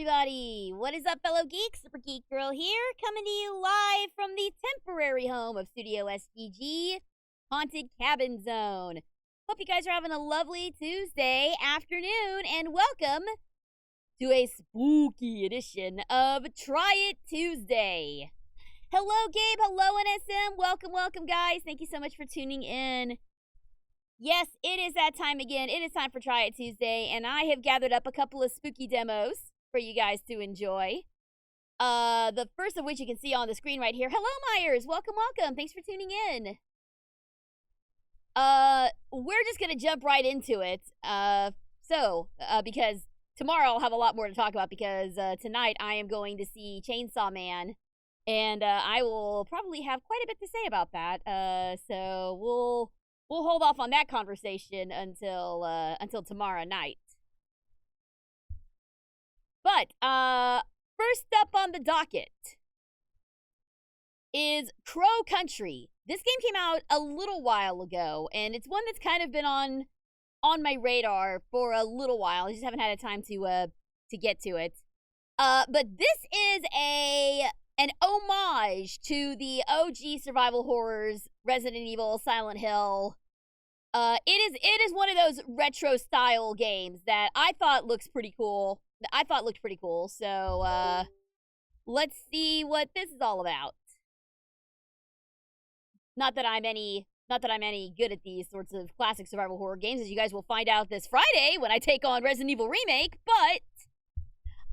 everybody! What is up, fellow geeks? Super Geek Girl here, coming to you live from the temporary home of Studio SGG, Haunted Cabin Zone. Hope you guys are having a lovely Tuesday afternoon, and welcome to a spooky edition of Try It Tuesday. Hello, Gabe. Hello, NSM. Welcome, guys. Thank you so much for tuning in. Yes, it is that time again. It is time for Try It Tuesday, and I have gathered up a couple of spooky demos for you guys to enjoy. The first of which you can see on the screen right here. Hello, Myers. Welcome. Thanks for tuning in. We're just gonna jump right into it. Because tomorrow I'll have a lot more to talk about, because tonight I am going to see Chainsaw Man, and I will probably have quite a bit to say about that. So we'll hold off on that conversation until tomorrow night. But first up on the docket is Crow Country. This game came out a little while ago, and it's one that's kind of been on my radar for a little while. I just haven't had a time to get to it. But this is an homage to the OG survival horrors, Resident Evil, Silent Hill. It is one of those retro style games that I thought looked pretty cool. So let's see what this is all about. Not that I'm any good at these sorts of classic survival horror games, as you guys will find out this Friday when I take on Resident Evil Remake, but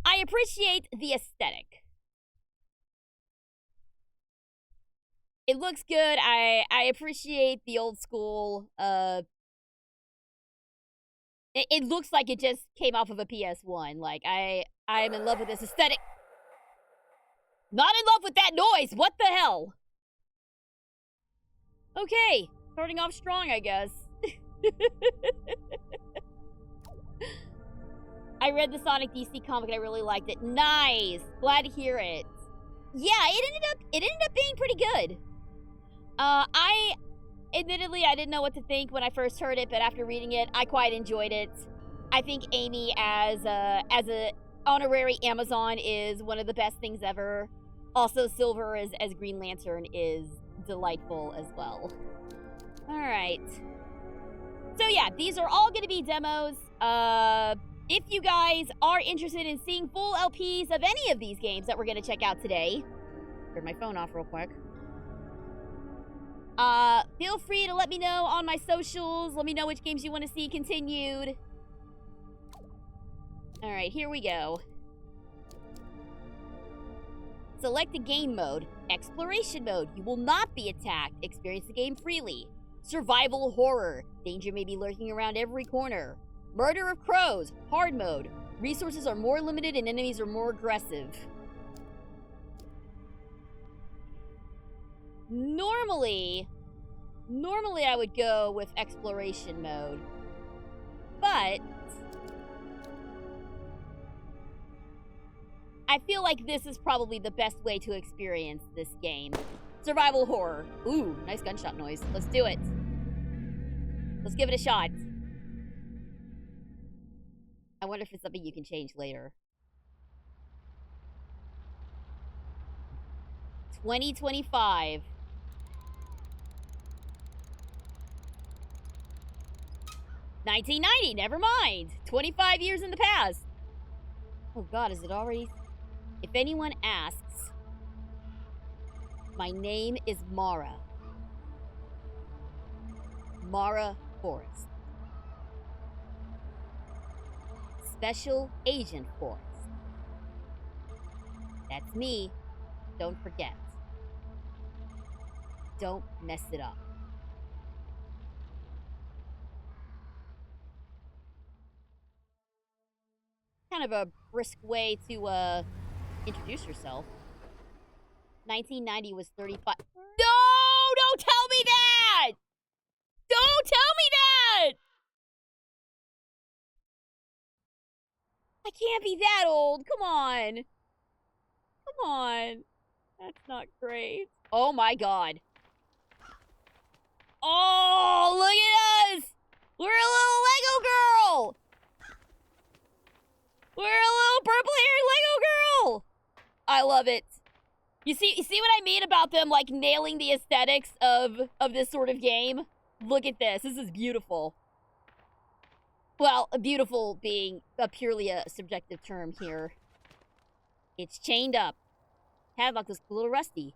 I appreciate the aesthetic. It looks good. I appreciate the old school. It looks like it just came off of a PS1. Like, I'm in love with this aesthetic. Not in love with that noise. What the hell? Okay, starting off strong, I guess. I read the Sonic DC comic and I really liked it. Nice. Glad to hear it. Yeah, it ended up being pretty good. Admittedly, I didn't know what to think when I first heard it, but after reading it, I quite enjoyed it. I think Amy as a honorary Amazon is one of the best things ever. Also, Silver as Green Lantern is delightful as well. All right. So yeah, these are all going to be demos. If you guys are interested in seeing full LPs of any of these games that we're going to check out today, turn my phone off real quick. Feel free to let me know on my socials. Let me know which games you want to see continued. Alright, here we go. Select a game mode. Exploration mode. You will not be attacked. Experience the game freely. Survival horror. Danger may be lurking around every corner. Murder of crows. Hard mode. Resources are more limited and enemies are more aggressive. Normally I would go with exploration mode, but I feel like this is probably the best way to experience this game. Survival horror. Ooh, nice gunshot noise. Let's do it. Let's give it a shot. I wonder if it's something you can change later. 2025. $1990, never mind. 25 years in the past. Oh God, is it already? If anyone asks, my name is Mara. Mara Forrest. Special Agent Forrest. That's me. Don't forget. Don't mess it up. Kind of a brisk way to introduce yourself. 1990 was 35. No! Don't tell me that! Don't tell me that! I can't be that old. Come on. Come on. That's not great. Oh my God. Oh, look at us! We're a little Lego girl! We're a little purple-haired Lego I love it. You see what I mean about them, like, nailing the aesthetics of this sort of game? Look at this. This is beautiful. Well, beautiful being purely a subjective term here. It's chained up. Padlock looks a little rusty.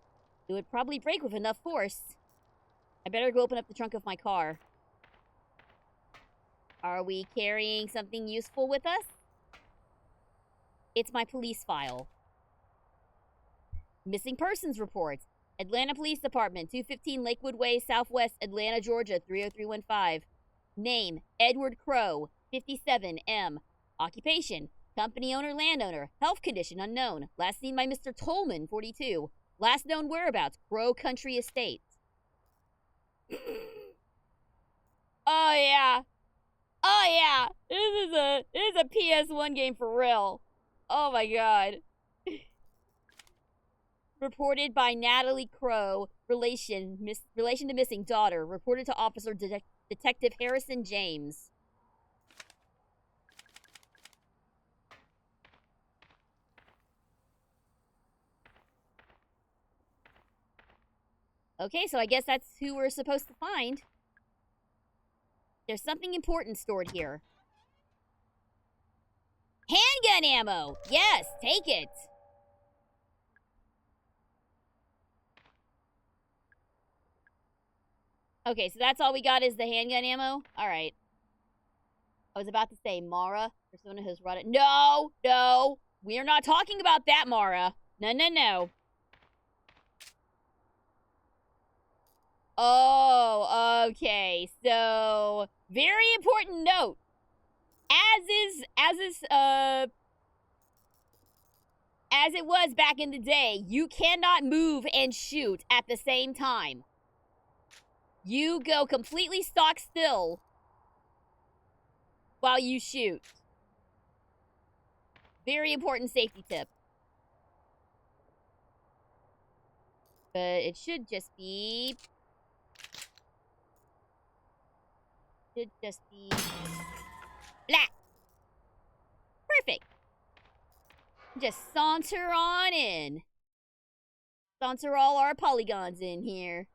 It would probably break with enough force. I better go open up the trunk of my car. Are we carrying something useful with us? It's my police file. Missing persons reports. Atlanta Police Department, 215 Lakewood Way, Southwest, Atlanta, Georgia, 30315. Name, Edward Crow, 57, M. Occupation, company owner, landowner. Health condition, unknown. Last seen by Mr. Tolman, 42. Last known whereabouts, Crow Country Estate. Oh, yeah. Oh, yeah. This is a PS1 game for real. Oh, my God. Reported by Natalie Crow, relation to missing daughter. Reported to Officer Detective Harrison James. Okay, so I guess that's who we're supposed to find. There's something important stored here. Handgun ammo! Yes, take it! Okay, so that's all we got is the handgun ammo? Alright. I was about to say, Mara, Persona has run it. No! No! We are not talking about that, Mara. No, no, no. Oh, okay. So, very important note. As it was back in the day, you cannot move and shoot at the same time. You go completely stock still while you shoot. Very important safety tip. But it should just be... Blah! Perfect. Just saunter on in. Saunter all our polygons in here.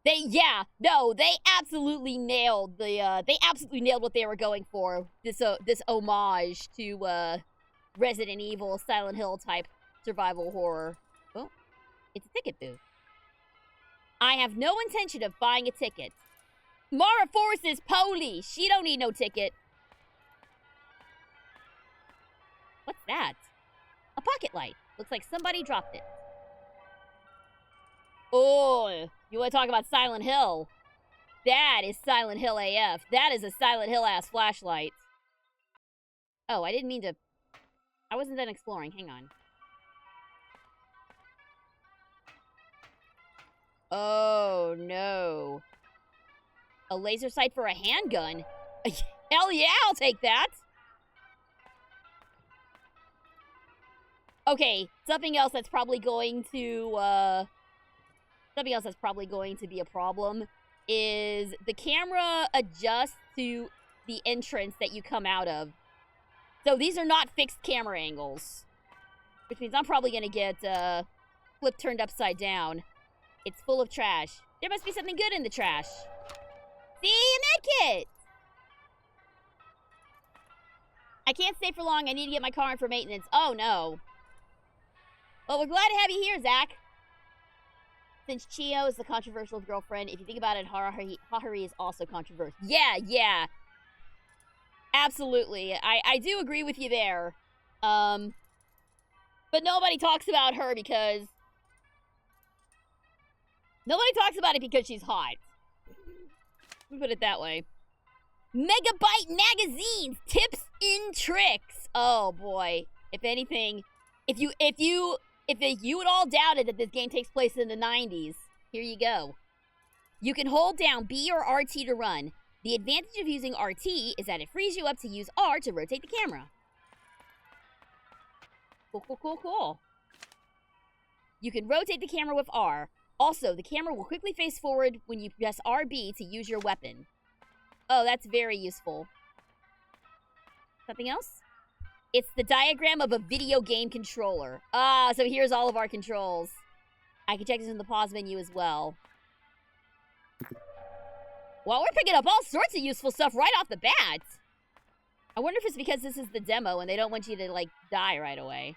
They absolutely nailed they absolutely nailed what they were going for. This homage to, Resident Evil, Silent Hill type survival horror. Oh, it's a ticket booth. I have no intention of buying a ticket. Mara Force is police. She don't need no ticket. What's that? A pocket light. Looks like somebody dropped it. Oh, you want to talk about Silent Hill? That is Silent Hill AF. That is a Silent Hill ass flashlight. Oh, I didn't mean to... I wasn't done exploring. Hang on. Oh, no. A laser sight for a handgun? Hell yeah, I'll take that! Okay, something else that's probably going to, be a problem is the camera adjusts to the entrance that you come out of. So these are not fixed camera angles. Which means I'm probably gonna get, flipped turned upside down. It's full of trash. There must be something good in the trash. See, a medkit! I can't stay for long. I need to get my car in for maintenance. Oh, no. Well, we're glad to have you here, Zach. Since Chio is the controversial girlfriend, if you think about it, Haruhi is also controversial. Yeah. Absolutely. I do agree with you there. But nobody talks about her because... Nobody talks about it because she's hot. Let me put it that way. Megabyte magazines, tips and tricks. Oh boy. If anything, if you at all doubted that this game takes place in the 90s, here you go. You can hold down B or RT to run. The advantage of using RT is that it frees you up to use R to rotate the camera. Cool. You can rotate the camera with R. Also, the camera will quickly face forward when you press RB to use your weapon. Oh, that's very useful. Something else? It's the diagram of a video game controller. Ah, so here's all of our controls. I can check this in the pause menu as well. Well, we're picking up all sorts of useful stuff right off the bat. I wonder if it's because this is the demo and they don't want you to, like, die right away.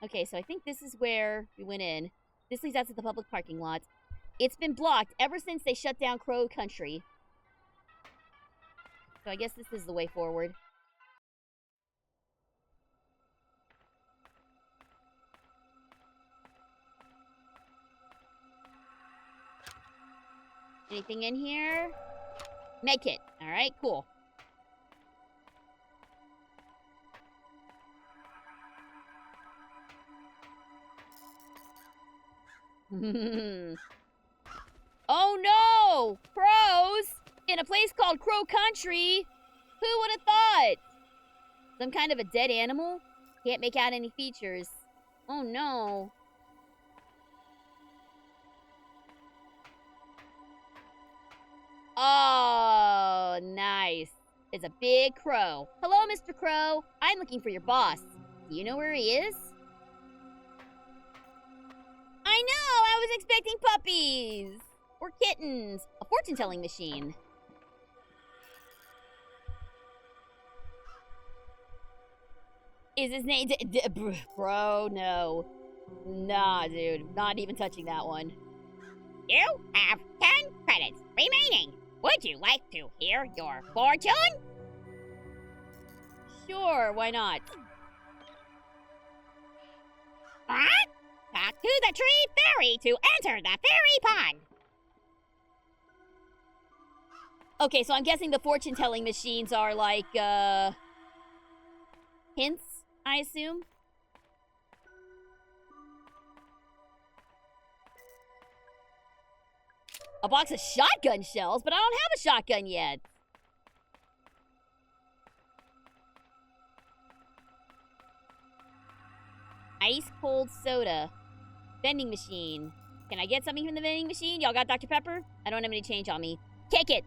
Okay, so I think this is where we went in. This leads out to the public parking lot. It's been blocked ever since they shut down Crow Country. So I guess this is the way forward. Anything in here? Medkit. Alright, cool. Oh no! Crows! In a place called Crow Country? Who would have thought? Some kind of a dead animal? Can't make out any features. Oh no. Oh, nice. It's a big crow. Hello, Mr. Crow. I'm looking for your boss. Do you know where he is? I know! I was expecting puppies! Or kittens. A fortune-telling machine. Is his name... Bro, no. Nah, dude. Not even touching that one. You have 10 credits remaining. Would you like to hear your fortune? Sure, why not? What? Talk to the tree fairy to enter the fairy pond. Okay, so I'm guessing the fortune-telling machines are like, hints, I assume? A box of shotgun shells, but I don't have a shotgun yet. Ice cold soda. Vending machine. Can I get something from the vending machine? Y'all got Dr. Pepper? I don't have any change on me. Kick it.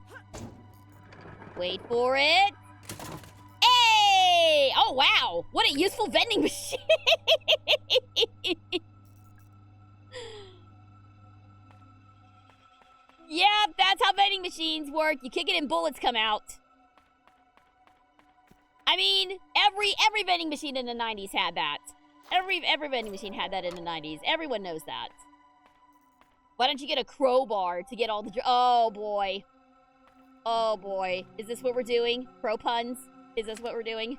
Wait for it. Hey! Oh, wow. What a useful vending machine. Yeah, that's how vending machines work. You kick it and bullets come out. I mean, every vending machine in the 90s had that. Every vending machine had that in the 90s. Everyone knows that. Why don't you get a crowbar to get all the... Oh, boy. Oh, boy. Is this what we're doing? Crow puns? Is this what we're doing?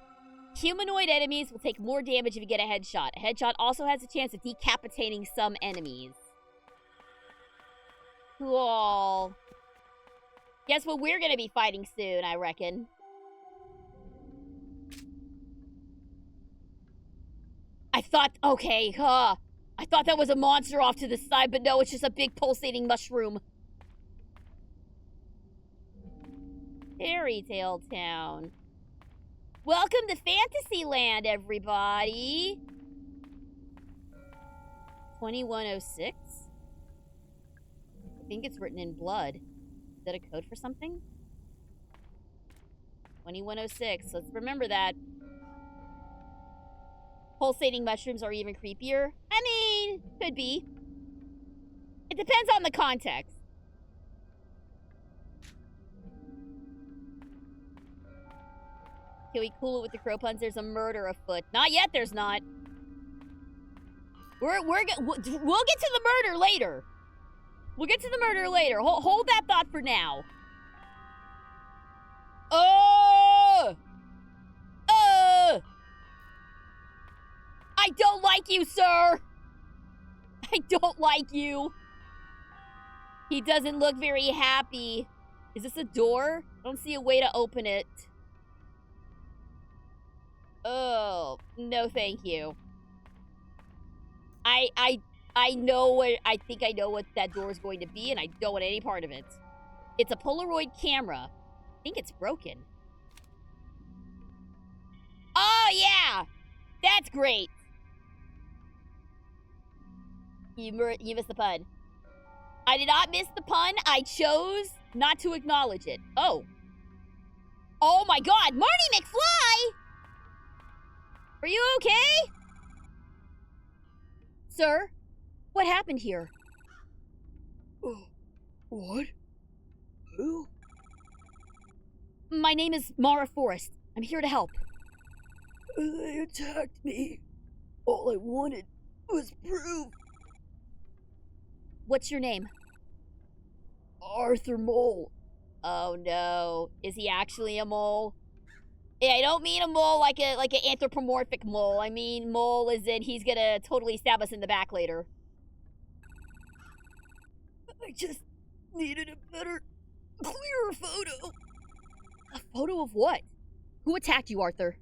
Humanoid enemies will take more damage if you get a headshot. A headshot also has a chance of decapitating some enemies. Cool. Guess what we're gonna be fighting soon, I reckon. I thought, okay, I thought that was a monster off to the side, but no, it's just a big pulsating mushroom. Fairy Tale Town. Welcome to Fantasyland, everybody. 2106? I think it's written in blood. Is that a code for something? 2106. Let's remember that. Pulsating mushrooms are even creepier. I mean, could be. It depends on the context. Can we cool it with the crow puns? There's a murder afoot. Not yet, there's not. We'll get to the murder later. We'll get to the murder later. Hold that thought for now. I don't like you, sir. I don't like you. He doesn't look very happy. Is this a door? I don't see a way to open it. Oh, no thank you. I know what, I think I know what that door is going to be, and I don't want any part of it. It's a Polaroid camera. I think it's broken. Oh, yeah! That's great! You missed the pun. I did not miss the pun. I chose not to acknowledge it. Oh. Oh my god, Marty McFly! Are you okay? Sir, what happened here? What? Who? My name is Mara Forrest. I'm here to help. They attacked me. All I wanted was proof. What's your name? Arthur Mole. Oh no. Is he actually a mole? Yeah, I don't mean a mole like an anthropomorphic mole. I mean mole as in he's gonna totally stab us in the back later. I just needed a better, clearer photo. A photo of what? Who attacked you, Arthur?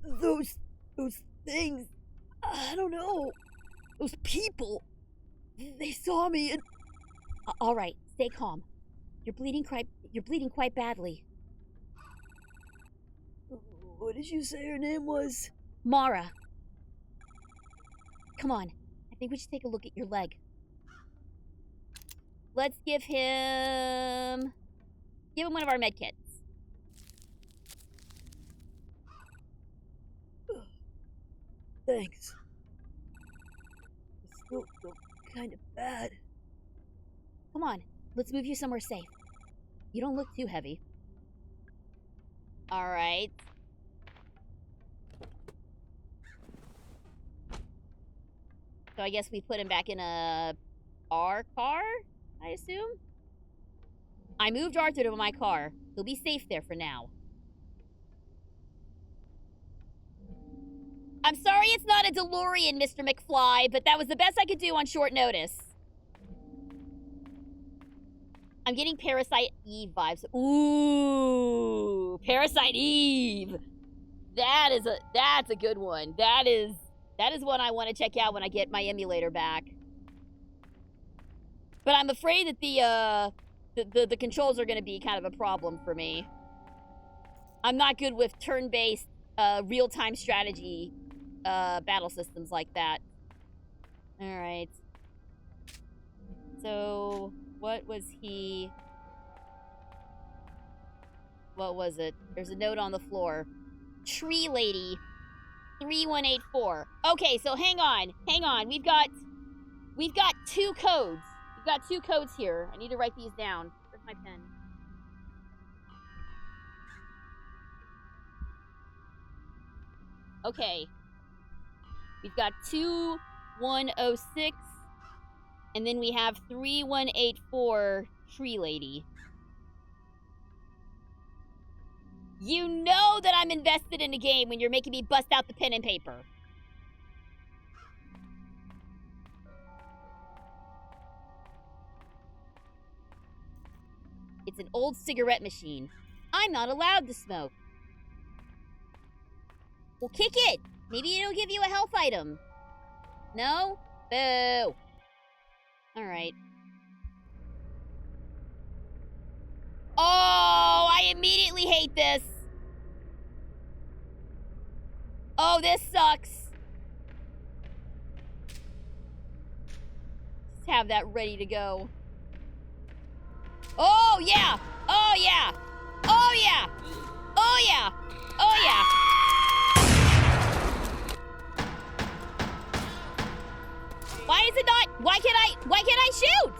Those things. I don't know. Those people. They saw me and... All right, stay calm. You're bleeding quite badly. What did you say her name was? Mara. Come on. I think we should take a look at your leg. Let's give him one of our med kits. Thanks. I still feel kind of bad. Come on, let's move you somewhere safe. You don't look too heavy. All right. So I guess we put him back in our car, I assume? I moved Arthur to my car. He'll be safe there for now. I'm sorry it's not a DeLorean, Mr. McFly, but that was the best I could do on short notice. I'm getting Parasite Eve vibes. Ooh, Parasite Eve. That's a good one. That is one I want to check out when I get my emulator back. But I'm afraid that the controls are going to be kind of a problem for me. I'm not good with turn-based real-time strategy battle systems like that. All right. So, what was it? There's a note on the floor. Tree Lady 3184. Okay, so hang on. We've got two codes. We've got two codes here. I need to write these down. Where's my pen? Okay. We've got 2106, and then we have 3184 Tree Lady. You know that I'm invested in a game when you're making me bust out the pen and paper. It's an old cigarette machine. I'm not allowed to smoke. Well, kick it. Maybe it'll give you a health item. No? Boo. Alright. Oh, I immediately hate this. Oh, this sucks. Just have that ready to go. Oh, yeah. Oh, yeah. Oh, yeah. Oh, yeah. Oh, yeah. Why is it not? Why can't I shoot?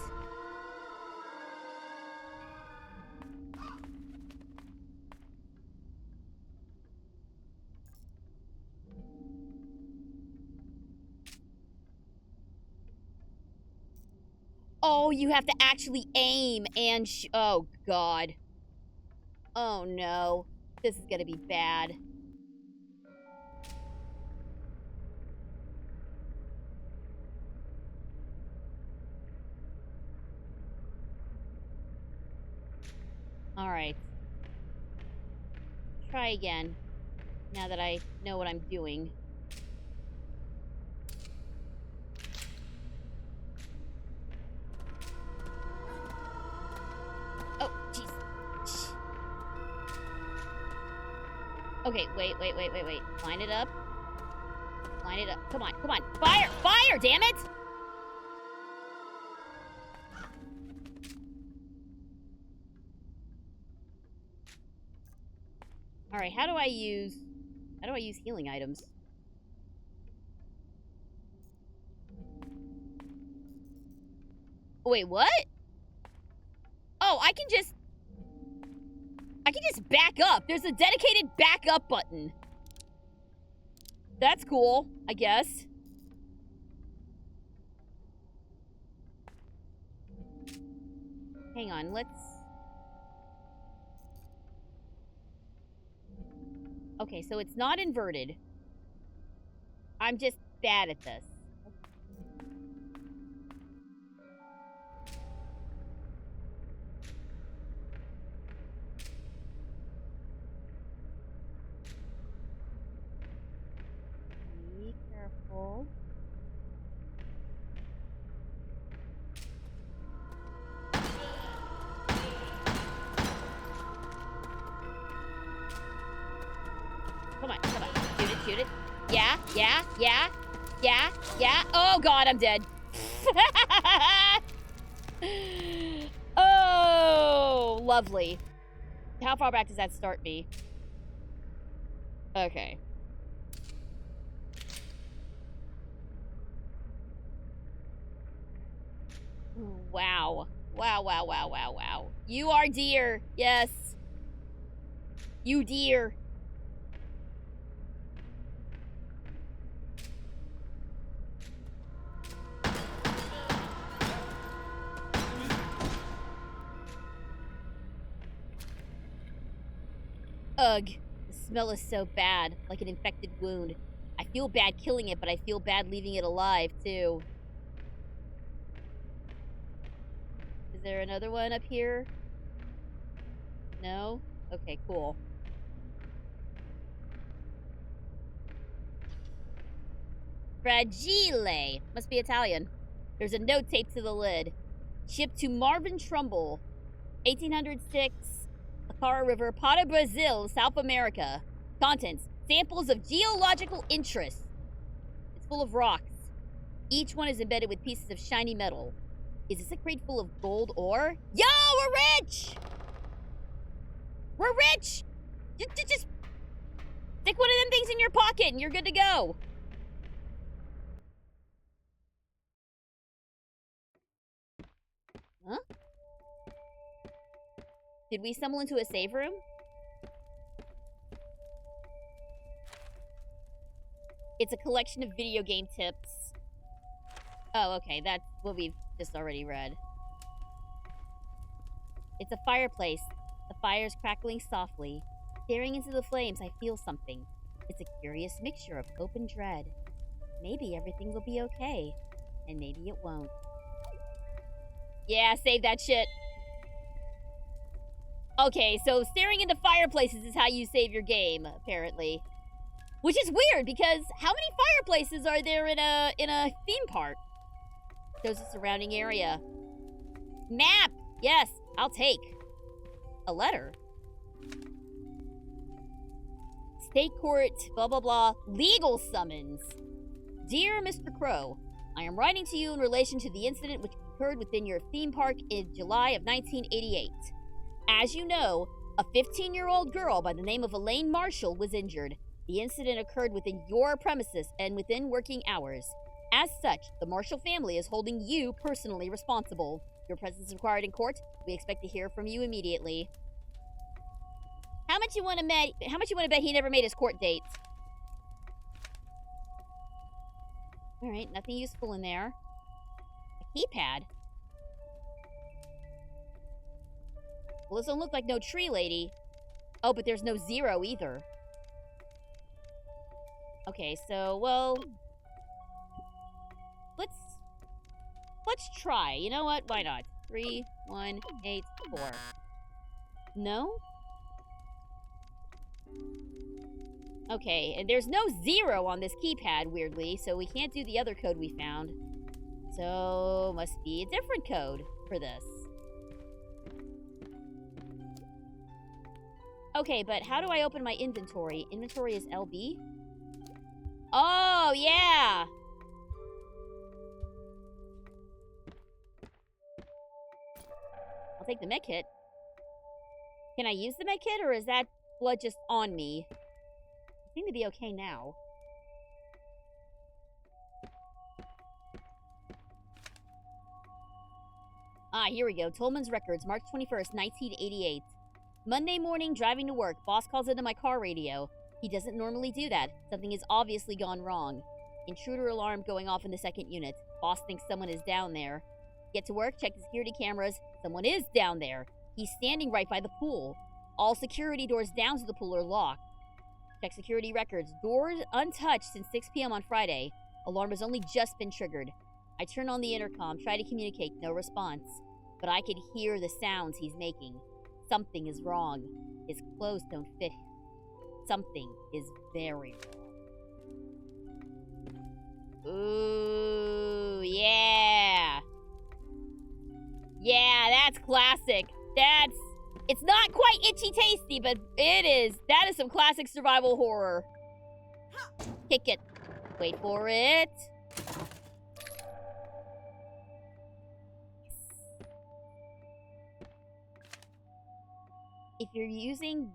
Oh, you have to actually aim and oh, God. Oh, no. This is gonna be bad. Alright. Try again. Now that I know what I'm doing. Oh, jeez. Okay, wait. Line it up. Line it up. Come on. Fire! Fire, damn it! Alright, how do I use healing items? Wait, what? Oh, I can just back up. There's a dedicated back up button. That's cool, I guess. Hang on, let's... Okay, so it's not inverted. I'm just bad at this. Be careful. Come on, come on. Shoot it, shoot it. Yeah, yeah, yeah, yeah, yeah. Oh, God, I'm dead. Oh, lovely. How far back does that start me? Okay. Wow. Wow, wow, wow, wow, wow. You are dear. Yes. You dear. Ugh. The smell is so bad, like an infected wound. I feel bad killing it, but I feel bad leaving it alive, too. Is there another one up here? No? Okay, cool. Fragile. Must be Italian. There's a note taped to the lid. Shipped to Marvin Trumbull, 1806, Acara River, Para, Brazil, South America. Contents: samples of geological interest. It's full of rocks. Each one is embedded with pieces of shiny metal. Is this a crate full of gold ore? Yo, we're rich! We're rich! Just stick one of them things in your pocket and you're good to go. Huh? Did we stumble into a save room? It's a collection of video game tips. Oh, okay, that's what we've just already read. It's a fireplace. The fire's crackling softly. Staring into the flames, I feel something. It's a curious mixture of hope and dread. Maybe everything will be okay, and maybe it won't. Yeah, save that shit. Okay, so staring into fireplaces is how you save your game, apparently. Which is weird, because how many fireplaces are there in a theme park? Shows the surrounding area. Map! Yes, I'll take. A letter. State court, blah, blah, blah. Legal summons. Dear Mr. Crow, I am writing to you in relation to the incident which occurred within your theme park in July of 1988. As you know, a 15-year-old girl by the name of Elaine Marshall was injured. The incident occurred within your premises and within working hours. As such, the Marshall family is holding you personally responsible. Your presence is required in court. We expect to hear from you immediately. How much you want to bet he never made his court date? All right, nothing useful in there. A keypad. Well, this don't look like no tree lady. Oh, but there's no 0 either. Okay, so, well... Let's try. You know what? Why not? 3, 1, 8, 4. No? Okay, and there's no 0 on this keypad, weirdly, so we can't do the other code we found. So, must be a different code for this. Okay, but how do I open my inventory? Inventory is LB? Oh, yeah! I'll take the med kit. Can I use the med kit, or is that blood just on me. I seem to be okay now. Ah, here we go. Tolman's Records, March 21st, 1988. Monday morning, driving to work. Boss calls into my car radio. He doesn't normally do that. Something has obviously gone wrong. Intruder alarm going off in the second unit. Boss thinks someone is down there. Get to work, check the security cameras. Someone is down there. He's standing right by the pool. All security doors down to the pool are locked. Check security records. Doors untouched since 6 p.m. on Friday. Alarm has only just been triggered. I turn on the intercom, try to communicate, no response. But I could hear the sounds he's making. Something is wrong. His clothes don't fit him. Something is very wrong. Ooh, yeah. Yeah, that's classic. It's not quite itchy tasty, but it is. That is some classic survival horror. Kick it. Wait for it. If you're using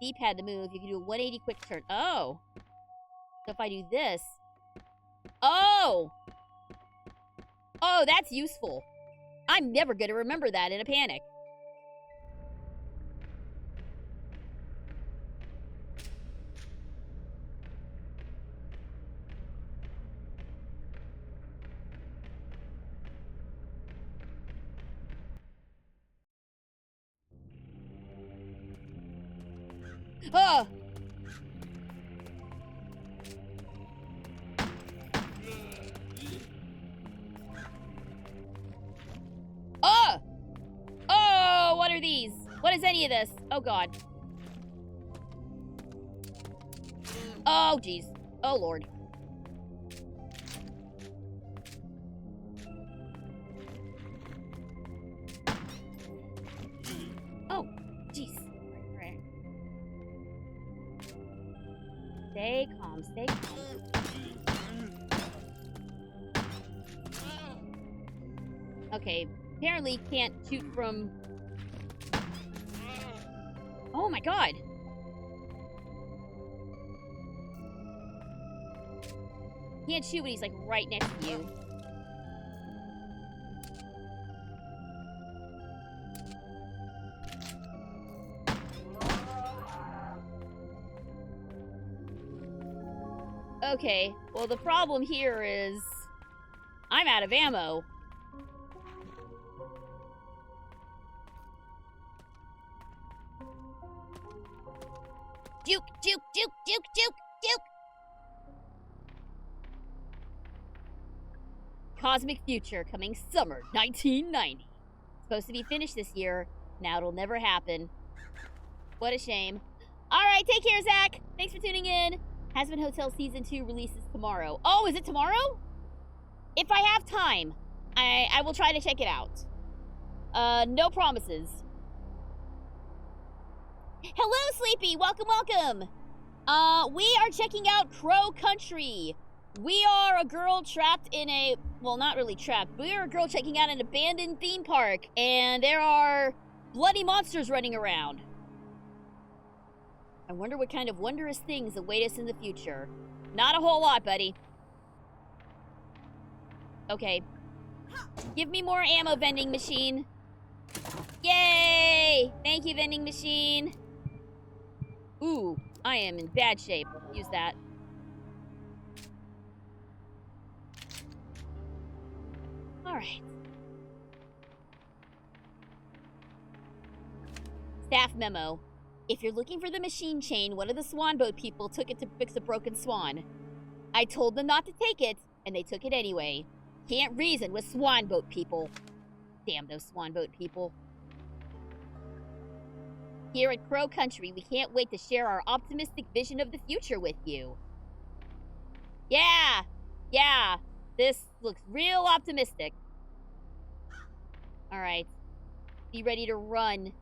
D-pad to move, you can do a 180 quick turn. Oh. So if I do this. Oh! Oh, that's useful. I'm never going to remember that in a panic. Oh! Oh! Oh, what are these? What is any of this? Oh, God. Oh, jeez. Oh, Lord. Oh, jeez. Right. Stay calm, stay calm. Okay, apparently can't shoot from... Oh my god! Can't shoot when he's like right next to you. Okay, well the problem here is... I'm out of ammo. Juke, juke, juke, juke, juke, juke! Cosmic Future, coming summer 1990. Supposed to be finished this year. Now it'll never happen. What a shame. Alright, take care, Zach. Thanks for tuning in. Hazbin Hotel Season 2 releases tomorrow. Oh, is it tomorrow? If I have time, I will try to check it out. No promises. Hello, Sleepy. Welcome, welcome. We are checking out Crow Country. We are a girl trapped in a... Well, not really trapped. We are a girl checking out an abandoned theme park. And there are bloody monsters running around. I wonder what kind of wondrous things await us in the future. Not a whole lot, buddy. Okay. Give me more ammo, vending machine. Yay! Thank you, vending machine. Ooh, I am in bad shape. Use that. Alright. Staff memo. If you're looking for the machine chain, one of the swan boat people took it to fix a broken swan. I told them not to take it, and they took it anyway. Can't reason with swan boat people. Damn those swan boat people. Here at Crow Country, we can't wait to share our optimistic vision of the future with you. Yeah! Yeah! This looks real optimistic. Alright. Be ready to run.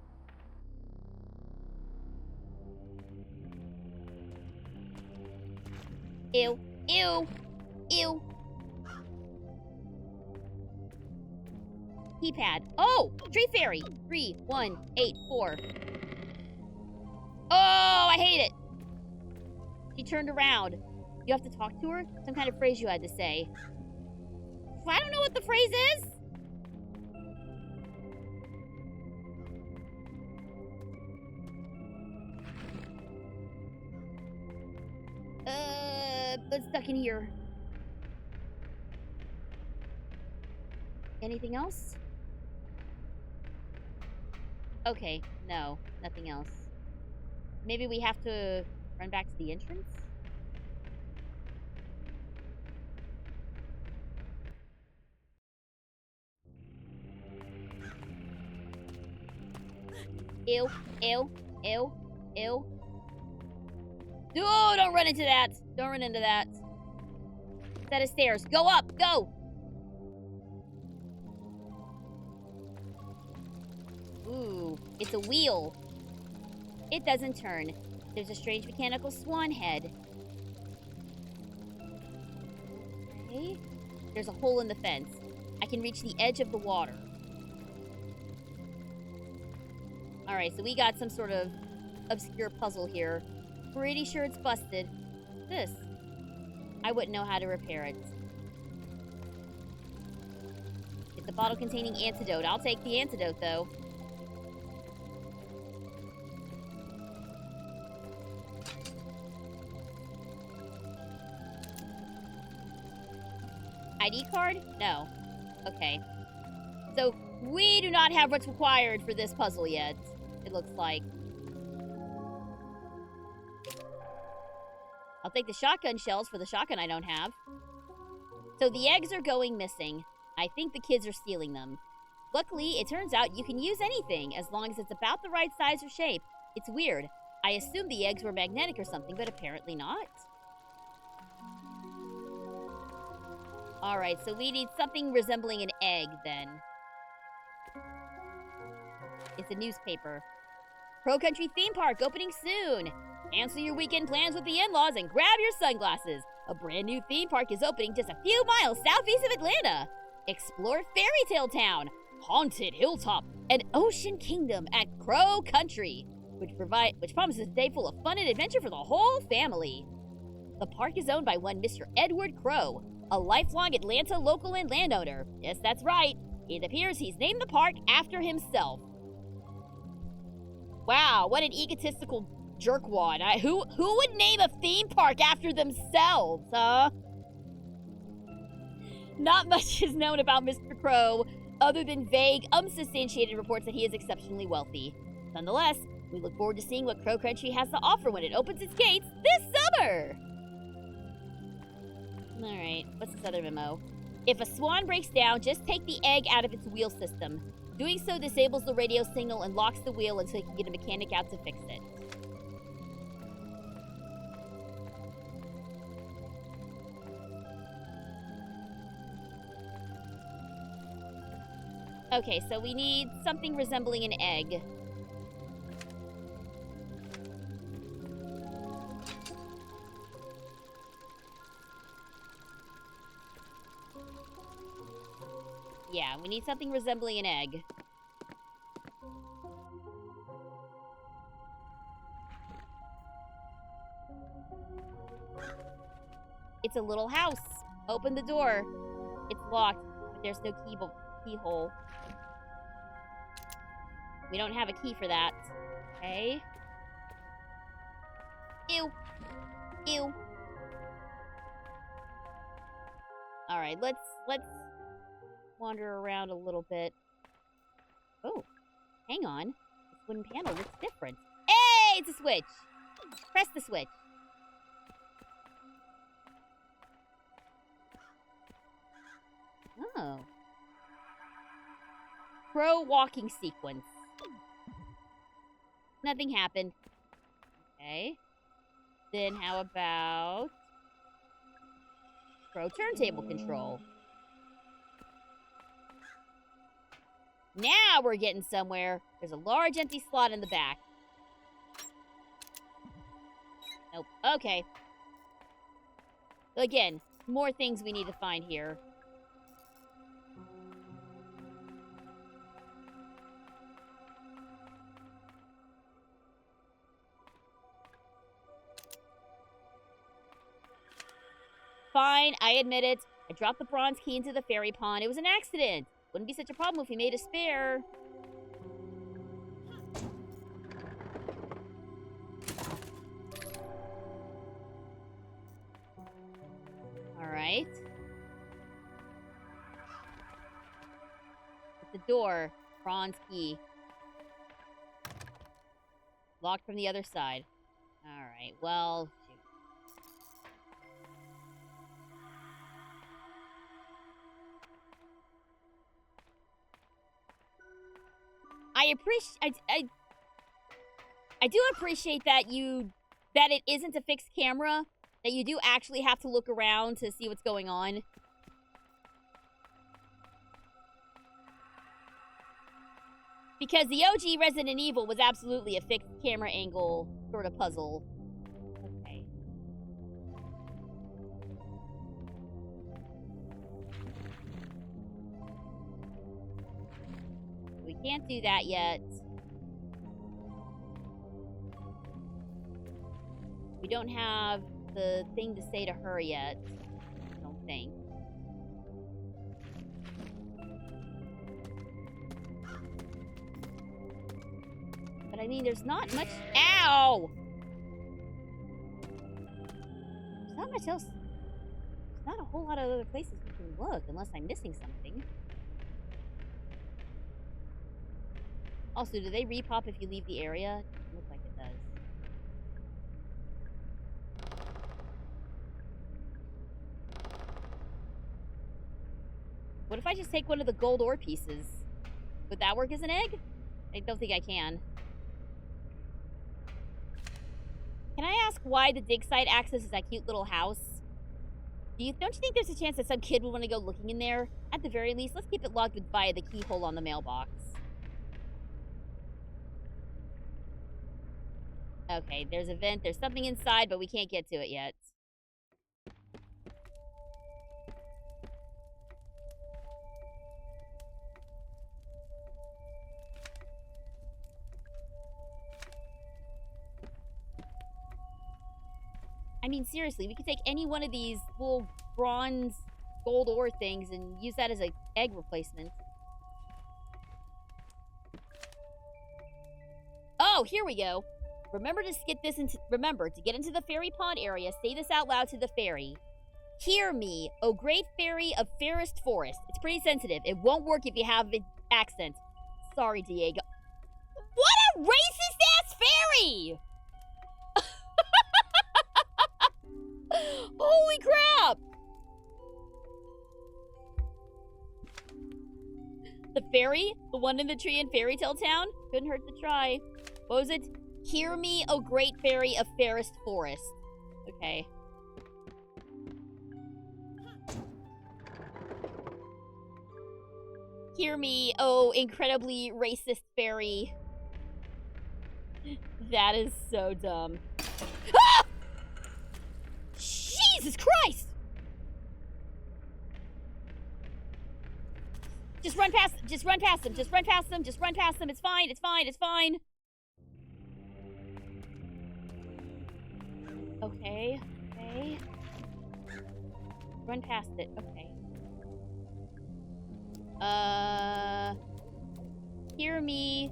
Ew. Ew. Ew. Keypad. Oh! Tree Fairy. 3, 1, 8, 4. Oh! I hate it. She turned around. You have to talk to her? Some kind of phrase you had to say. I don't know what the phrase is. Let's stuck in here. Anything else? Okay, no, nothing else. Maybe we have to run back to the entrance? Ew, ew, ew, ew. Oh, don't run into that. Don't run into that. Set of stairs. Go up, go! Ooh, it's a wheel. It doesn't turn. There's a strange mechanical swan head. Okay. There's a hole in the fence. I can reach the edge of the water. Alright, so we got some sort of obscure puzzle here. Pretty sure it's busted. What's this? I wouldn't know how to repair it. It's a bottle containing antidote. I'll take the antidote, though. ID card? No. Okay. So, we do not have what's required for this puzzle yet, it looks like. I'll take the shotgun shells for the shotgun I don't have. So the eggs are going missing. I think the kids are stealing them. Luckily, it turns out you can use anything as long as it's about the right size or shape. It's weird. I assumed the eggs were magnetic or something, but apparently not. Alright, so we need something resembling an egg, then. It's a newspaper. Crow Country Theme Park opening soon! Cancel your weekend plans with the in-laws and grab your sunglasses! A brand new theme park is opening just a few miles southeast of Atlanta! Explore Fairy Tale Town, Haunted Hilltop, and Ocean Kingdom at Crow Country, which promises a day full of fun and adventure for the whole family. The park is owned by one Mr. Edward Crow, a lifelong Atlanta local and landowner. Yes, that's right. It appears he's named the park after himself. Wow, what an egotistical jerkwad. Who would name a theme park after themselves, huh? Not much is known about Mr. Crow, other than vague, unsubstantiated reports that he is exceptionally wealthy. Nonetheless, we look forward to seeing what Crow Country has to offer when it opens its gates this summer! Alright, what's this other memo? If a swan breaks down, just take the egg out of its wheel system. Doing so disables the radio signal and locks the wheel until you can get a mechanic out to fix it. Okay, so we need something resembling an egg. Yeah, we need something resembling an egg. It's a little house. Open the door. It's locked, but there's no keyhole. We don't have a key for that. Okay. Ew. Ew. Alright, let's wander around a little bit. Oh, hang on. This wooden panel looks different. Hey, it's a switch. Press the switch. Oh. Crow walking sequence. Nothing happened. Okay. Then how about Crow turntable control? Now we're getting somewhere. There's a large empty slot in the back. Nope. Okay. Again, more things we need to find here. fine. I admit it. I dropped the bronze key into the fairy pond. It was an accident. Wouldn't be such a problem if we made a spare. Alright. At the door. Bronze key. Locked from the other side. Alright, well, shoot. I do appreciate that that it isn't a fixed camera, that you do actually have to look around to see what's going on. Because the OG Resident Evil was absolutely a fixed camera angle sort of puzzle. Okay. We can't do that yet. We don't have the thing to say to her yet. I don't think. But I mean, there's not much. Ow! There's not much else. There's not a whole lot of other places we can look, unless I'm missing something. Also, do they repop if you leave the area? It doesn't look like it does. What if I just take one of the gold ore pieces? Would that work as an egg? I don't think I can. Can I ask why the dig site accesses that cute little house? Don't you think there's a chance that some kid would want to go looking in there? At the very least, let's keep it logged via the keyhole on the mailbox. Okay, there's a vent. There's something inside, but we can't get to it yet. I mean, seriously, we could take any one of these little bronze gold ore things and use that as an egg replacement. Oh, here we go. Remember to get into the fairy pond area, say this out loud to the fairy. Hear me, O great fairy of fairest forest. It's pretty sensitive. It won't work if you have an accent. Sorry, Diego. What a racist-ass fairy! Holy crap! The fairy? The one in the tree in Fairy Tale Town? Couldn't hurt to try. What was it? Hear me, O great fairy of fairest forest. Okay. Hear me, oh incredibly racist fairy. That is so dumb. Ah! Jesus Christ! Just run past them. Just run past them. Just run past them. Just run past them. It's fine. It's fine. It's fine. Okay. Okay. Run past it. Okay. Hear me,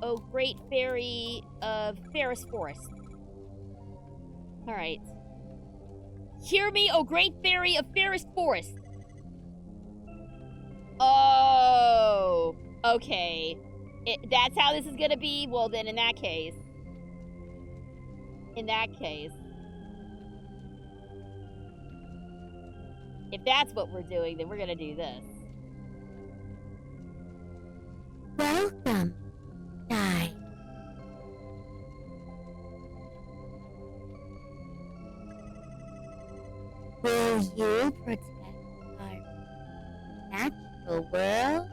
O great fairy of fairest forest. Alright. Hear me, O great fairy of fairest forest. Oh. Okay. That's how this is gonna be? Well, then in that case. In that case. If that's what we're doing, then we're gonna do this. Welcome, die. Will you protect our natural world?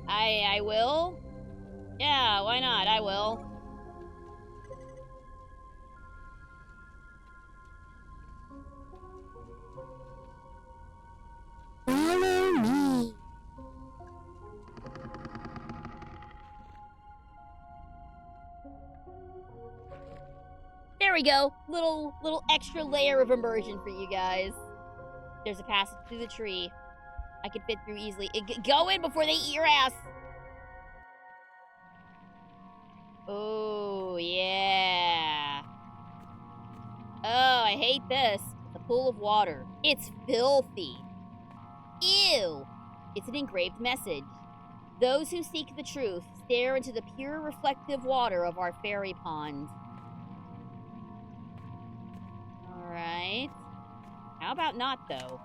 I will? Yeah, why not? I will. Follow me. There we go. Little extra layer of immersion for you guys. There's a passage through the tree. I can fit through easily. Go in before they eat your ass. Oh, yeah. Oh, I hate this. It's a pool of water. It's filthy. Ew. It's an engraved message. Those who seek the truth stare into the pure reflective water of our fairy pond. Alright. How about not, though?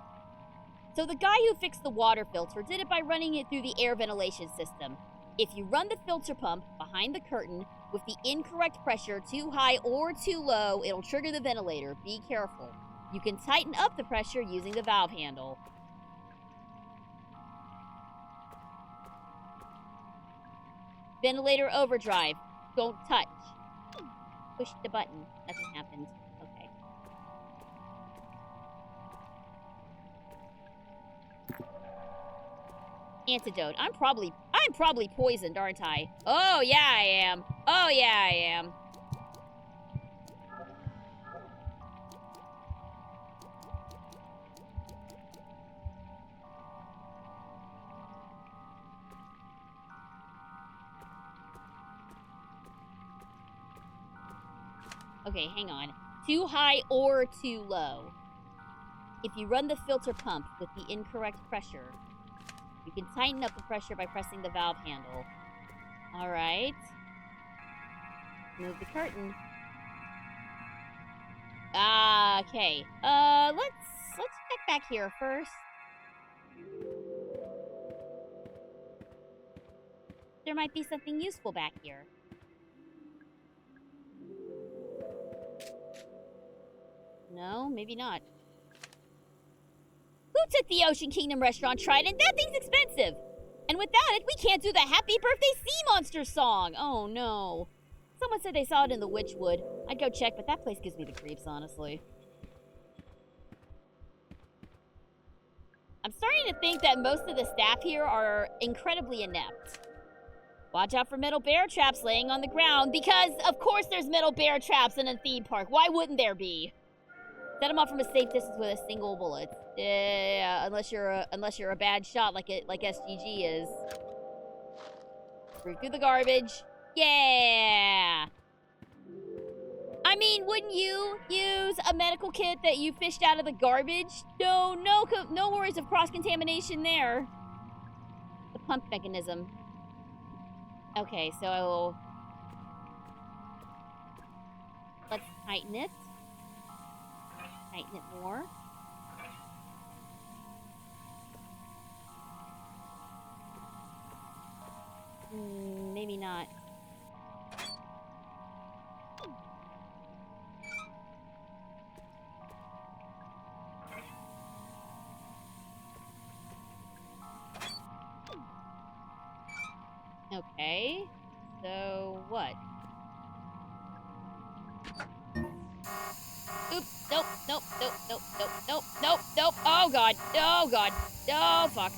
So the guy who fixed the water filter did it by running it through the air ventilation system. If you run the filter pump behind the curtain with the incorrect pressure too high or too low, it'll trigger the ventilator. Be careful. You can tighten up the pressure using the valve handle. Ventilator overdrive. Don't touch. Push the button. Nothing happened. Okay. Antidote. I'm probably poisoned, aren't I? Oh yeah, I am. Oh yeah, I am. Okay, hang on. Too high or too low. If you run the filter pump with the incorrect pressure, you can tighten up the pressure by pressing the valve handle. Alright. Move the curtain. Okay. Let's check back here first. There might be something useful back here. No, maybe not. Who took the Ocean Kingdom restaurant Trident? That thing's expensive! And without it, we can't do the Happy Birthday Sea Monster song! Oh no. Someone said they saw it in the Witchwood. I'd go check, but that place gives me the creeps, honestly. I'm starting to think that most of the staff here are incredibly inept. Watch out for metal bear traps laying on the ground, because of course there's metal bear traps in a theme park. Why wouldn't there be? Set them off from a safe distance with a single bullet. Yeah, unless you're a bad shot like SGG is. Root through the garbage. Yeah. I mean, wouldn't you use a medical kit that you fished out of the garbage? No worries of cross-contamination there. The pump mechanism. Okay, so let's tighten it. Tighten it more. Maybe not. Okay. So what? Oops. Nope. Oh god. Oh fuck.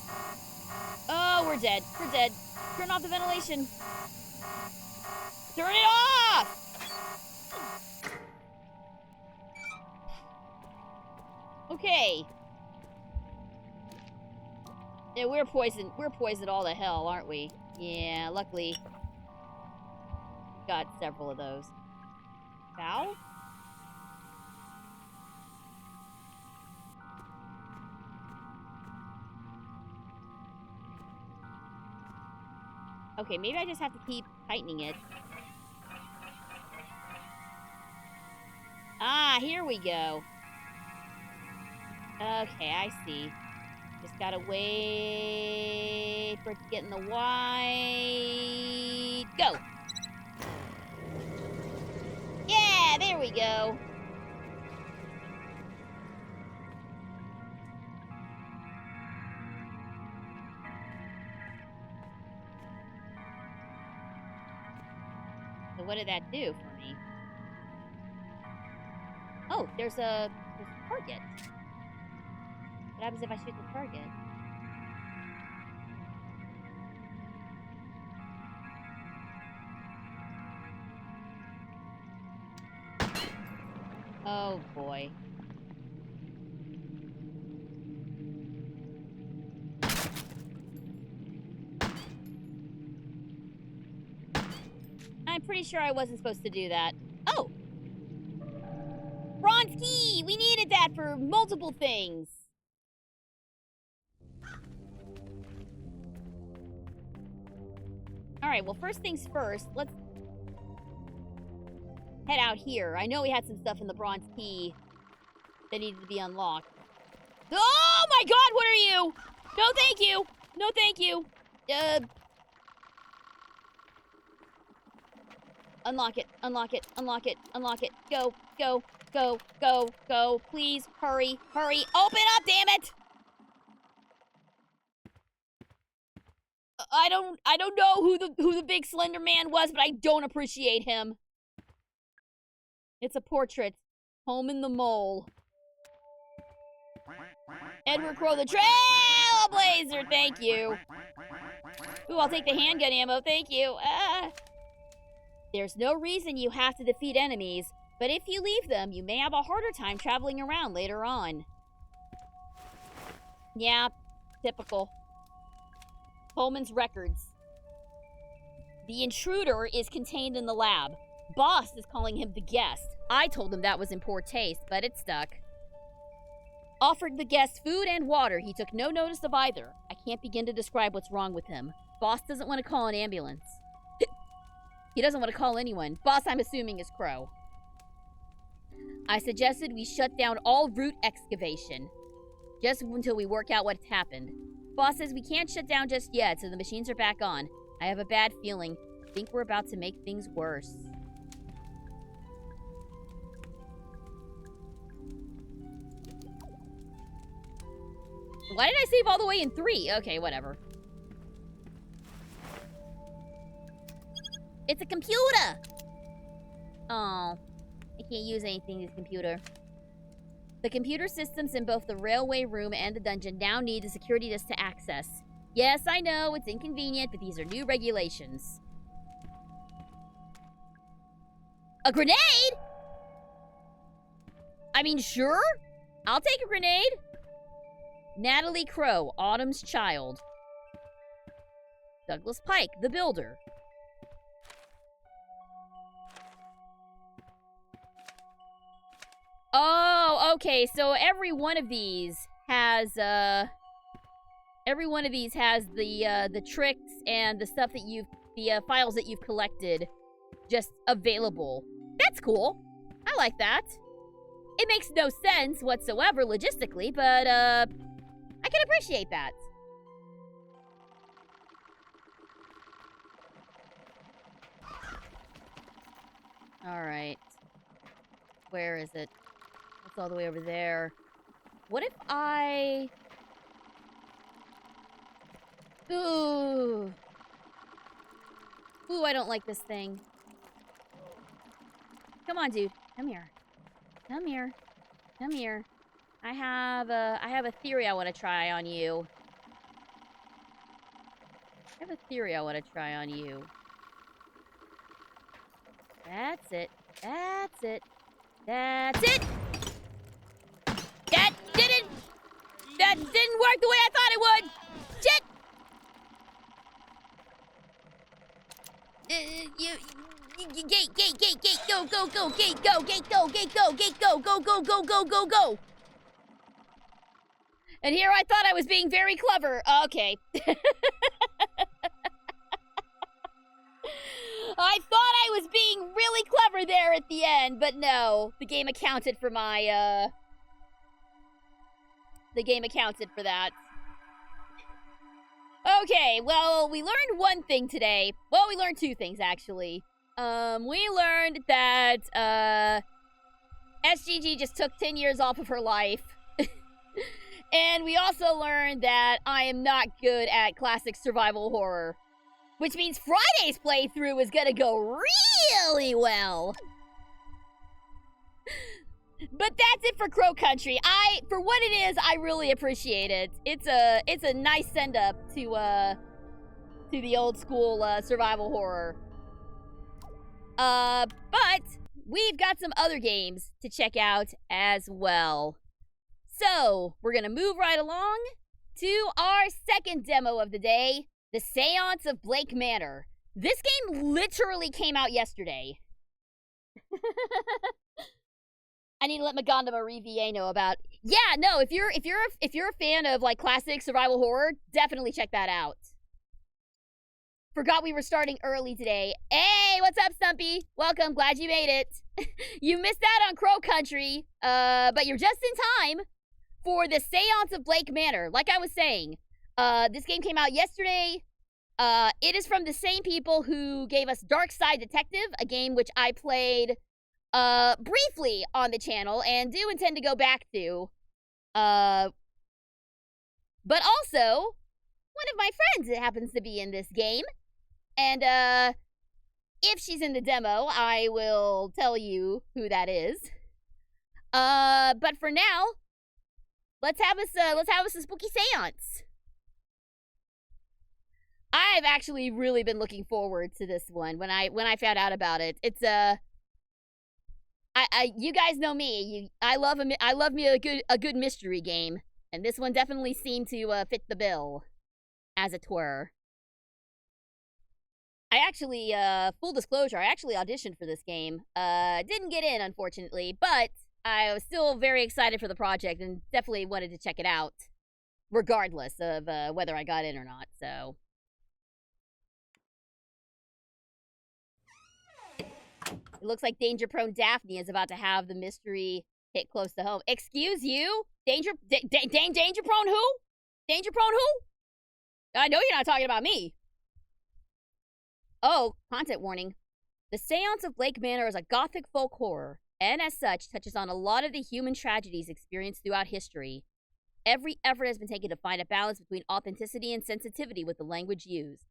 Oh, we're dead. Turn off the ventilation. Turn it off! Okay. Yeah, we're poisoned. We're poisoned all to hell, aren't we? Yeah, luckily. Got several of those. Valve? Okay, maybe I just have to keep tightening it. Ah, here we go. Okay, I see. Just gotta wait for it to get in the white. Go! Yeah, there we go. So what did that do for me? Oh, there's a target. What happens if I shoot the target? Oh, boy. I'm pretty sure I wasn't supposed to do that. Oh! Bronze key! We needed that for multiple things. Alright, well, first things first, let's head out here. I know we had some stuff in the bronze key that needed to be unlocked. Oh my god, what are you? No, thank you. No, thank you. Unlock it, unlock it, unlock it, unlock it. Go, go, go, go, go. Please, hurry, hurry. Open up, damn it! I don't know who the big slender man was, but I don't appreciate him. It's a portrait. Home in the Mole. Edward Crow the Trailblazer, thank you. Ooh, I'll take the handgun ammo, thank you. There's no reason you have to defeat enemies, but if you leave them, you may have a harder time traveling around later on. Yeah, typical. Coleman's records. The intruder is contained in the lab. Boss is calling him the guest. I told him that was in poor taste, but it stuck. Offered the guest food and water. He took no notice of either. I can't begin to describe what's wrong with him. Boss doesn't want to call an ambulance. He doesn't want to call anyone. Boss, I'm assuming, is Crow. I suggested we shut down all root excavation. Just until we work out what's happened. Boss says we can't shut down just yet, so the machines are back on. I have a bad feeling. I think we're about to make things worse. Why did I save all the way in 3? Okay, whatever. It's a computer! Oh, I can't use anything in this computer. The computer systems in both the railway room and the dungeon now need the security disk to access. Yes, I know, it's inconvenient, but these are new regulations. A grenade? I mean, sure. I'll take a grenade. Natalie Crow, Autumn's child. Douglas Pike, the builder. Oh, okay, so every one of these has, the tricks and the stuff that the files that you've collected just available. That's cool. I like that. It makes no sense whatsoever logistically, but, I can appreciate that. Alright. Where is it? It's all the way over there. What if I... Ooh. Ooh, I don't like this thing. Come on, dude. Come here. Come here. Come here. I have a theory I want to try on you. I have a theory I want to try on you. That's it. That's it. That's it! That didn't work the way I thought it would! Shit! Gate, go, gate, go, gate, go! And here I thought I was being very clever. Okay. I thought I was being really clever there at the end, but no. The game accounted for my, The game accounted for that. Okay, well, we learned one thing today. Well, we learned 2 things, actually. We learned that, SGG just took 10 years off of her life. And we also learned that I am not good at classic survival horror. Which means Friday's playthrough is gonna go really well. But that's it for Crow Country. For what it is, I really appreciate it. It's a nice send-up to the old school survival horror. But we've got some other games to check out as well. So, we're gonna move right along to our second demo of the day, the Seance of Blake Manor. This game literally came out yesterday. I need to let Maganda Marie VA know about. Yeah, no, if you're a fan of like classic survival horror, definitely check that out. Forgot we were starting early today. Hey, what's up, Stumpy? Welcome, glad you made it. You missed out on Crow Country, but you're just in time for the Seance of Blake Manor. Like I was saying, this game came out yesterday. It is from the same people who gave us Dark Side Detective, a game which I played briefly on the channel and do intend to go back to. But also, one of my friends that happens to be in this game. And if she's in the demo, I will tell you who that is. But for now, let's have us a spooky seance. I've actually really been looking forward to this one when I found out about it. It's you guys know me. I love me a good mystery game, and this one definitely seemed to fit the bill, as it were. I actually, full disclosure, I actually auditioned for this game. Didn't get in, unfortunately, but I was still very excited for the project and definitely wanted to check it out, regardless of whether I got in or not. So. It looks like danger-prone Daphne is about to have the mystery hit close to home. Excuse you? Danger-prone who? Danger-prone who? I know you're not talking about me. Oh, content warning. The Seance of Blake Manor is a gothic folk horror, and as such, touches on a lot of the human tragedies experienced throughout history. Every effort has been taken to find a balance between authenticity and sensitivity with the language used.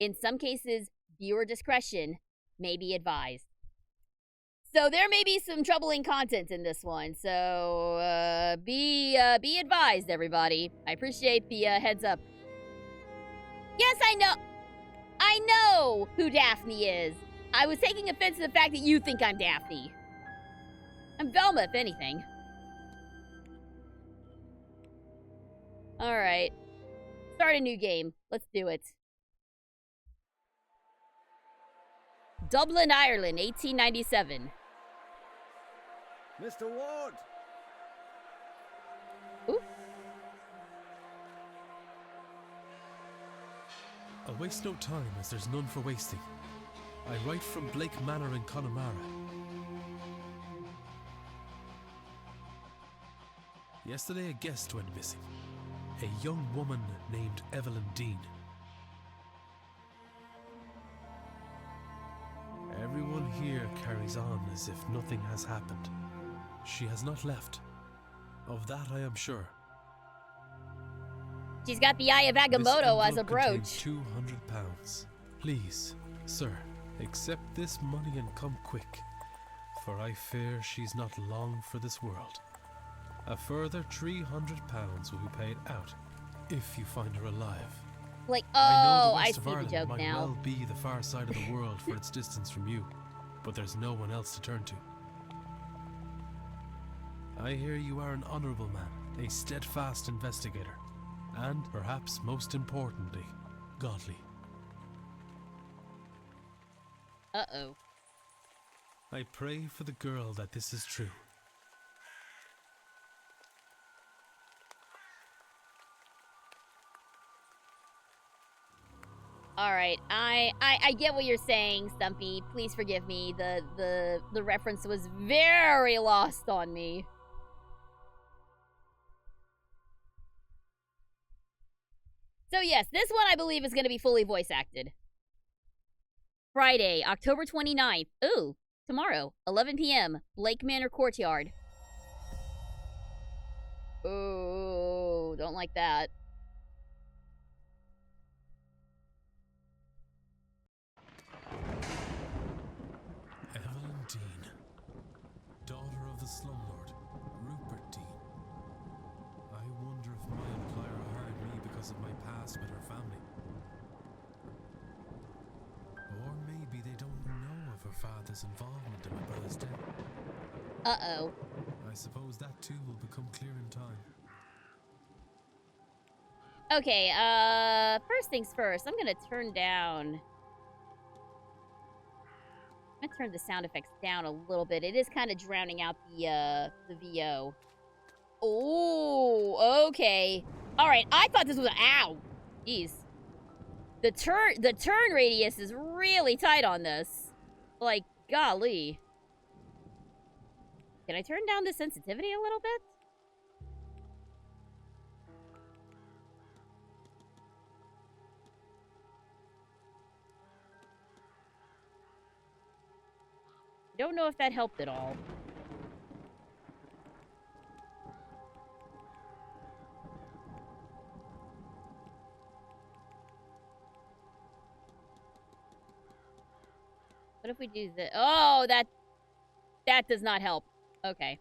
In some cases, viewer discretion may be advised. So there may be some troubling content in this one, so be advised, everybody. I appreciate the heads up. Yes, I know who Daphne is. I was taking offense to the fact that you think I'm Daphne. I'm Velma, if anything. Alright. Start a new game. Let's do it. Dublin, Ireland, 1897. Mr. Ward! Ooh. I'll waste no time, as there's none for wasting. I write from Blake Manor in Connemara. Yesterday a guest went missing. A young woman named Evelyn Dean. Everyone here carries on as if nothing has happened. She has not left. Of that I am sure. She's got the Eye of Agamotto as a brooch. £200. Please, sir, accept this money and come quick, for I fear she's not long for this world. A further £300 will be paid out if you find her alive. Like, I know oh, the I West of see the Ireland joke might now. well be the far side of the world for its distance from you, but there's no one else to turn to. I hear you are an honourable man, a steadfast investigator, and perhaps most importantly, godly. Uh-oh. I pray for the girl that this is true. Alright, I get what you're saying, Stumpy. Please forgive me. The reference was very lost on me. So yes, this one I believe is going to be fully voice acted. Friday, October 29th. Ooh, tomorrow, 11 p.m., Blake Manor Courtyard. Ooh, don't like that. Evelyn Dean, daughter of the slumlord, Rupert Dean. I wonder if my employer hired me because of my past with her family. Or maybe they don't know of her father's involvement in my brother's death. Uh-oh. I suppose that too will become clear in time. Okay, first things first, I'm gonna turn down... I'm gonna turn the sound effects down a little bit. It is kind of drowning out the VO. Oh, okay. Alright, I thought this was... Ow! Jeez. The turn radius is really tight on this. Like, golly. Can I turn down the sensitivity a little bit? Don't know if that helped at all. What if we do this? Oh, that does not help. Okay.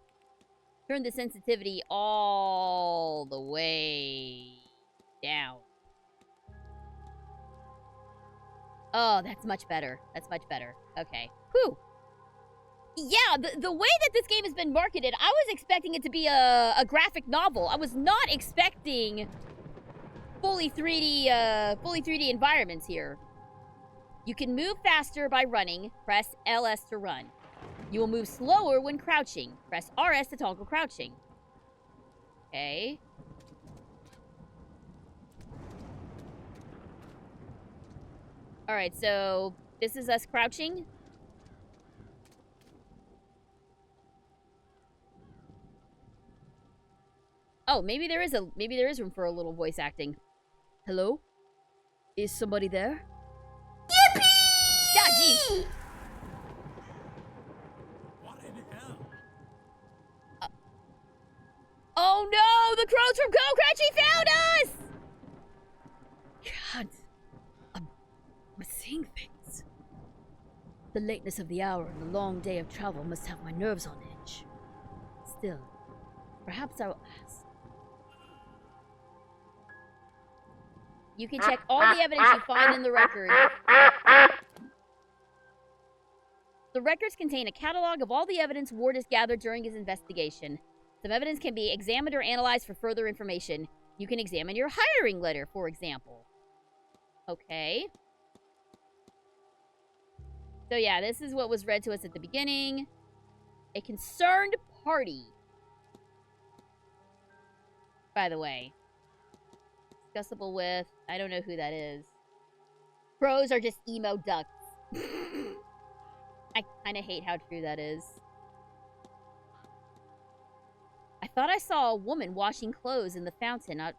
Turn the sensitivity all the way down. Oh, that's much better. That's much better. Okay. Whew. Yeah, the way that this game has been marketed, I was expecting it to be a graphic novel. I was not expecting fully 3D environments here. You can move faster by running. Press LS to run. You will move slower when crouching. Press RS to toggle crouching. Okay. Alright, so this is us crouching. Oh, maybe there is room for a little voice acting. Hello? Is somebody there? Yippee! Yeah, jeez. What in hell? Oh no! The crows from Go Cratchy found us! God. I'm seeing things. The lateness of the hour and the long day of travel must have my nerves on edge. Still, perhaps I'll ask. You can check all the evidence you find in the record. The records contain a catalog of all the evidence Ward has gathered during his investigation. Some evidence can be examined or analyzed for further information. You can examine your hiring letter, for example. Okay. So yeah, this is what was read to us at the beginning. A concerned party. By the way. Discussable with... I don't know who that is. Crows are just emo ducks. I kind of hate how true that is. I thought I saw a woman washing clothes in the fountain out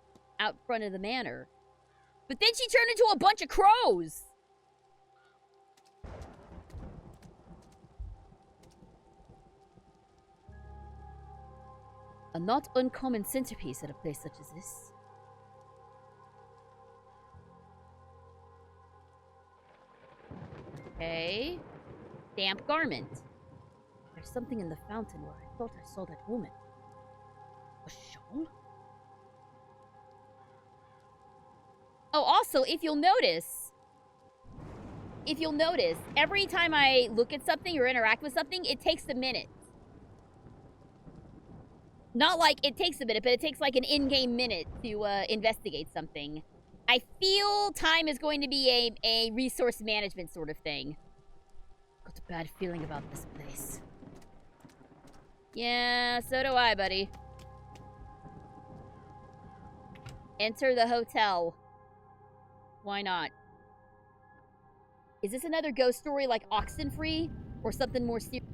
front of the manor. But then she turned into a bunch of crows! A not uncommon centerpiece at a place such as this. Okay. Damp garment. There's something in the fountain where I thought I saw that woman. A shawl? Oh, also, if you'll notice, every time I look at something or interact with something, it takes a minute. Not like it takes a minute, but it takes like an in-game minute to investigate something. I feel time is going to be a resource management sort of thing. Got a bad feeling about this place. Yeah, so do I, buddy. Enter the hotel. Why not? Is this another ghost story like Oxenfree? Or something more serious?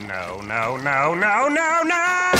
No, no, no, no, no, no!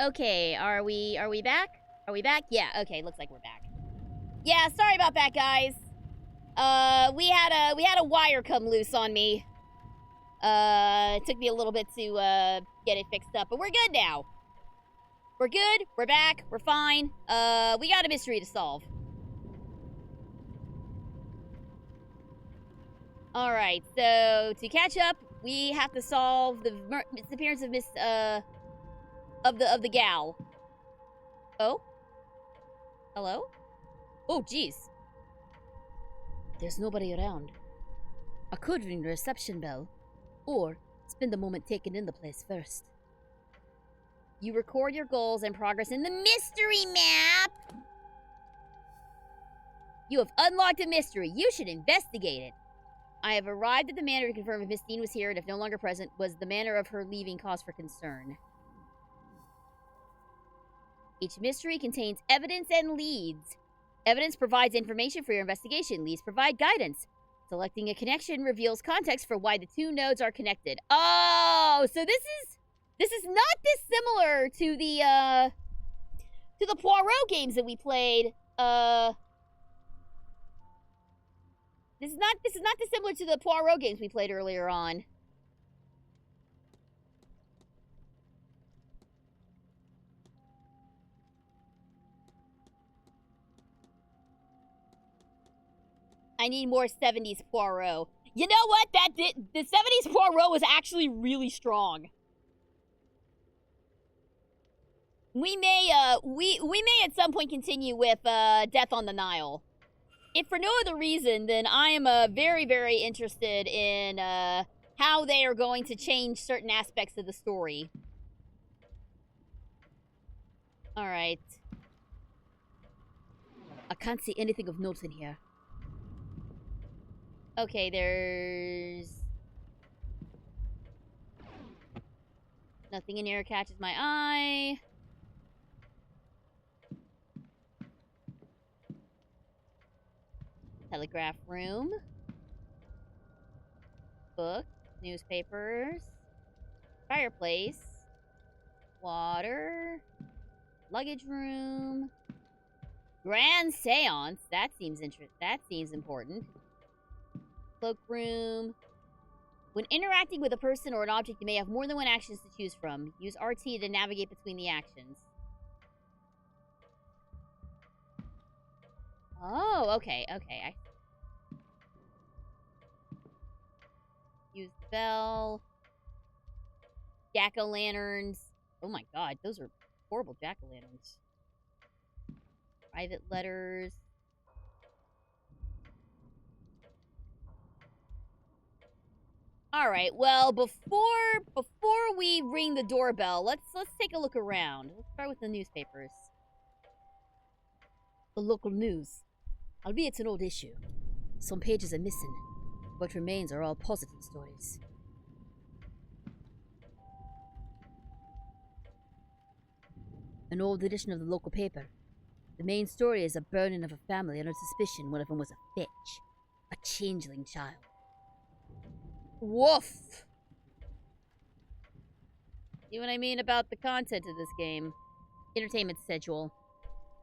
Okay, are we back? Are we back? Yeah, okay, looks like we're back. Yeah, sorry about that, guys. We had a wire come loose on me. It took me a little bit to get it fixed up, but we're good now. We're good. We're back. We're fine. We got a mystery to solve. All right. So to catch up, we have to solve the disappearance of the gal. Oh. Hello. Oh, jeez. There's nobody around. I could ring the reception bell, or spend a moment taking in the place first. You record your goals and progress in the mystery map. You have unlocked a mystery. You should investigate it. I have arrived at the manor to confirm if Miss Dean was here, and if no longer present, was the manner of her leaving cause for concern. Each mystery contains evidence and leads. Evidence provides information for your investigation. Leads provide guidance. Selecting a connection reveals context for why the two nodes are connected. Oh, so this is not dissimilar to the Poirot games that we played. This is not dissimilar to the Poirot games we played earlier on. I need more 70s Poirot. You know what? The 70s Poirot was actually really strong. We may at some point continue with Death on the Nile. If for no other reason, then I am very, very interested in how they are going to change certain aspects of the story. All right. I can't see anything of note in here. Okay, there's nothing in here catches my eye. Telegraph room. Book. Newspapers. Fireplace. Water. Luggage room. Grand Seance. That seems important. Cloakroom. When interacting with a person or an object, you may have more than one actions to choose from. Use RT to navigate between the actions. Oh, okay. Use the bell. Jack-o'-lanterns. Oh my god, those are horrible jack-o'-lanterns. Private letters. All right. Well, before we ring the doorbell, let's take a look around. Let's start with the newspapers. The local news. Albeit it's an old issue. Some pages are missing. What remains are all positive stories. An old edition of the local paper. The main story is a burning of a family under suspicion one of them was a fetch. A changeling child. Woof! See what I mean about the content of this game? Entertainment schedule.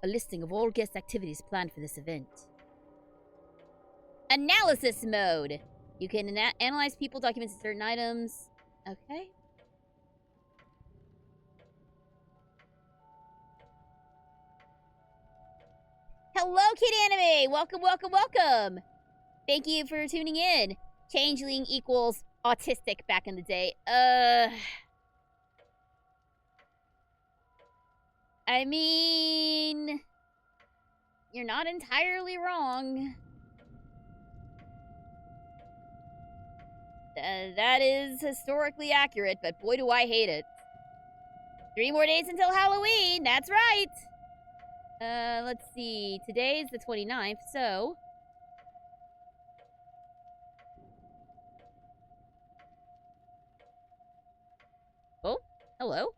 A listing of all guest activities planned for this event. Analysis mode. You can analyze people, documents, and certain items. Okay. Hello, Kid Anime! Welcome! Thank you for tuning in. Changeling equals autistic back in the day. I mean, you're not entirely wrong. That is historically accurate, but boy do I hate it. 3 more days until Halloween, that's right! Let's see, today's the 29th, so... Oh, hello.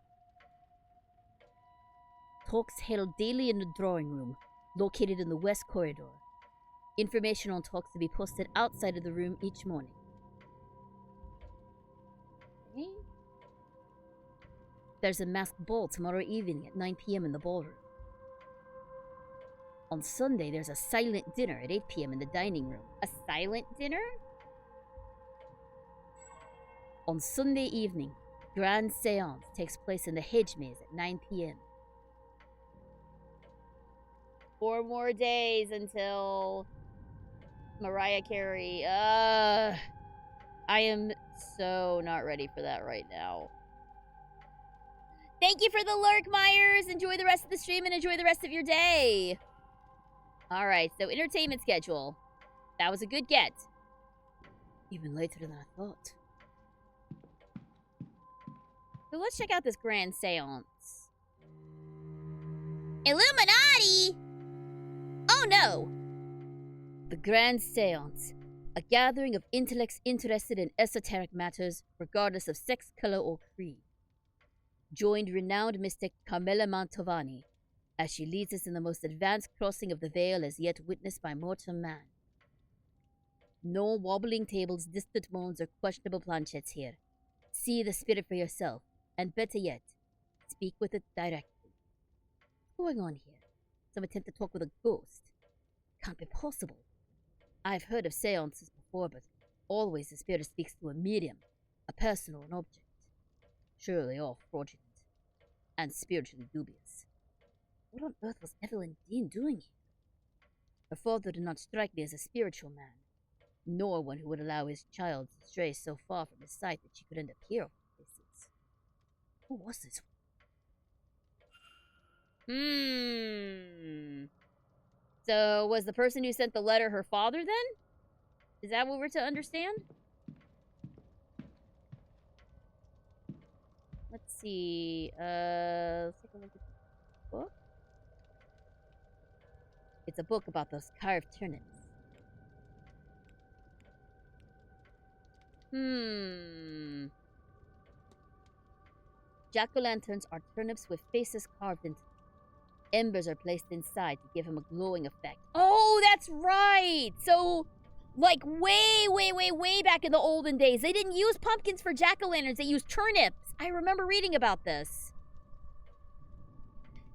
Talks held daily in the drawing room, located in the west corridor. Information on talks to be posted outside of the room each morning. Okay. There's a masked ball tomorrow evening at 9 p.m. in the ballroom. On Sunday, there's a silent dinner at 8 p.m. in the dining room. A silent dinner? On Sunday evening, Grand Seance takes place in the Hedge Maze at 9 p.m. 4 more days until Mariah Carey. I am so not ready for that right now. Thank you for the lurk, Myers. Enjoy the rest of the stream and enjoy the rest of your day. All right, so entertainment schedule. That was a good get. Even later than I thought. So let's check out this Grand Seance. Illuminati! Oh no! The Grand Seance. A gathering of intellects interested in esoteric matters, regardless of sex, color, or creed. Joined renowned mystic Carmela Mantovani, as she leads us in the most advanced crossing of the veil as yet witnessed by mortal man. No wobbling tables, distant moans, or questionable planchettes here. See the spirit for yourself, and better yet, speak with it directly. What's going on here? Some attempt to talk with a ghost? Can't be possible. I've heard of seances before, but always the spirit speaks to a medium, a person or an object. Surely all fraudulent, and spiritually dubious. What on earth was Evelyn Dean doing here? Her father did not strike me as a spiritual man, nor one who would allow his child to stray so far from his sight that she could end up here of places. Who was this? So, was the person who sent the letter her father then? Is that what we're to understand? Let's see. Let's take a look at the book. It's a book about those carved turnips. Jack-o'-lanterns are turnips with faces carved into them. Embers are placed inside to give him a glowing effect. Oh, that's right! So, like, way back in the olden days, they didn't use pumpkins for jack-o'-lanterns, they used turnips. I remember reading about this.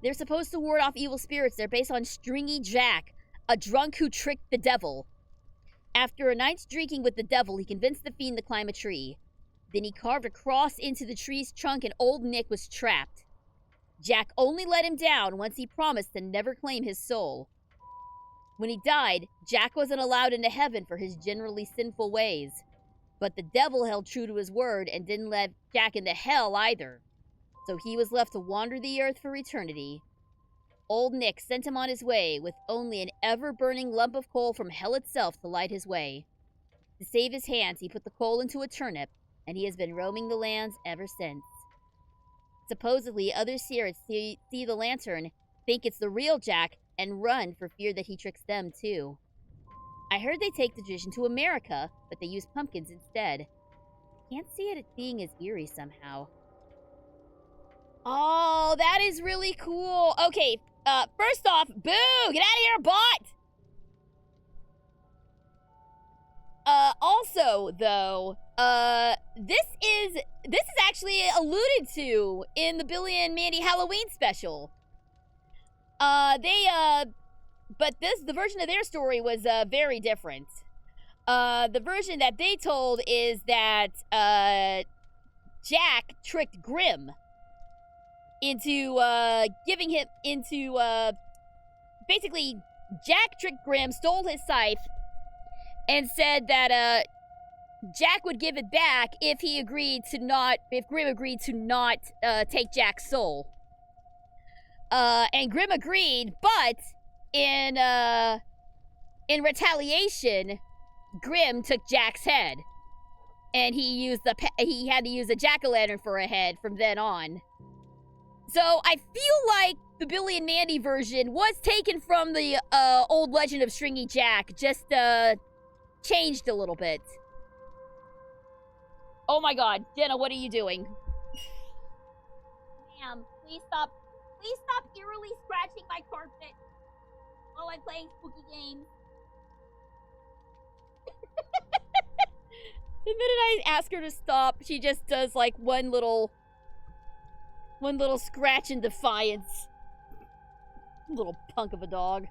They're supposed to ward off evil spirits. They're based on Stringy Jack, a drunk who tricked the devil. After a night's drinking with the devil, he convinced the fiend to climb a tree. Then he carved a cross into the tree's trunk and old Nick was trapped. Jack only let him down once he promised to never claim his soul. When he died, Jack wasn't allowed into heaven for his generally sinful ways. But the devil held true to his word and didn't let Jack into hell either. So he was left to wander the earth for eternity. Old Nick sent him on his way with only an ever-burning lump of coal from hell itself to light his way. To save his hands, he put the coal into a turnip, and he has been roaming the lands ever since. Supposedly, other spirits see the lantern, think it's the real Jack, and run for fear that he tricks them too. I heard they take the tradition to America, but they use pumpkins instead. Can't see it being as eerie somehow. Oh, that is really cool. Okay, first off, boo! Get out of here, bot! Also, though, this is actually alluded to in the Billy and Mandy Halloween special. But the version of their story was, very different. The version that they told is that, Jack tricked Grimm into, basically, Jack tricked Grimm, stole his scythe, and said that, Jack would give it back if Grimm agreed to not take Jack's soul. And Grimm agreed, but in retaliation, Grimm took Jack's head. And he had to use a jack-o'-lantern for a head from then on. So I feel like the Billy and Mandy version was taken from the old legend of Stringy Jack, just changed a little bit. Oh my god, Jenna, what are you doing? Ma'am, please stop eerily scratching my carpet while I'm playing spooky games. The minute I ask her to stop, she just does like one little scratch in defiance. Little punk of a dog.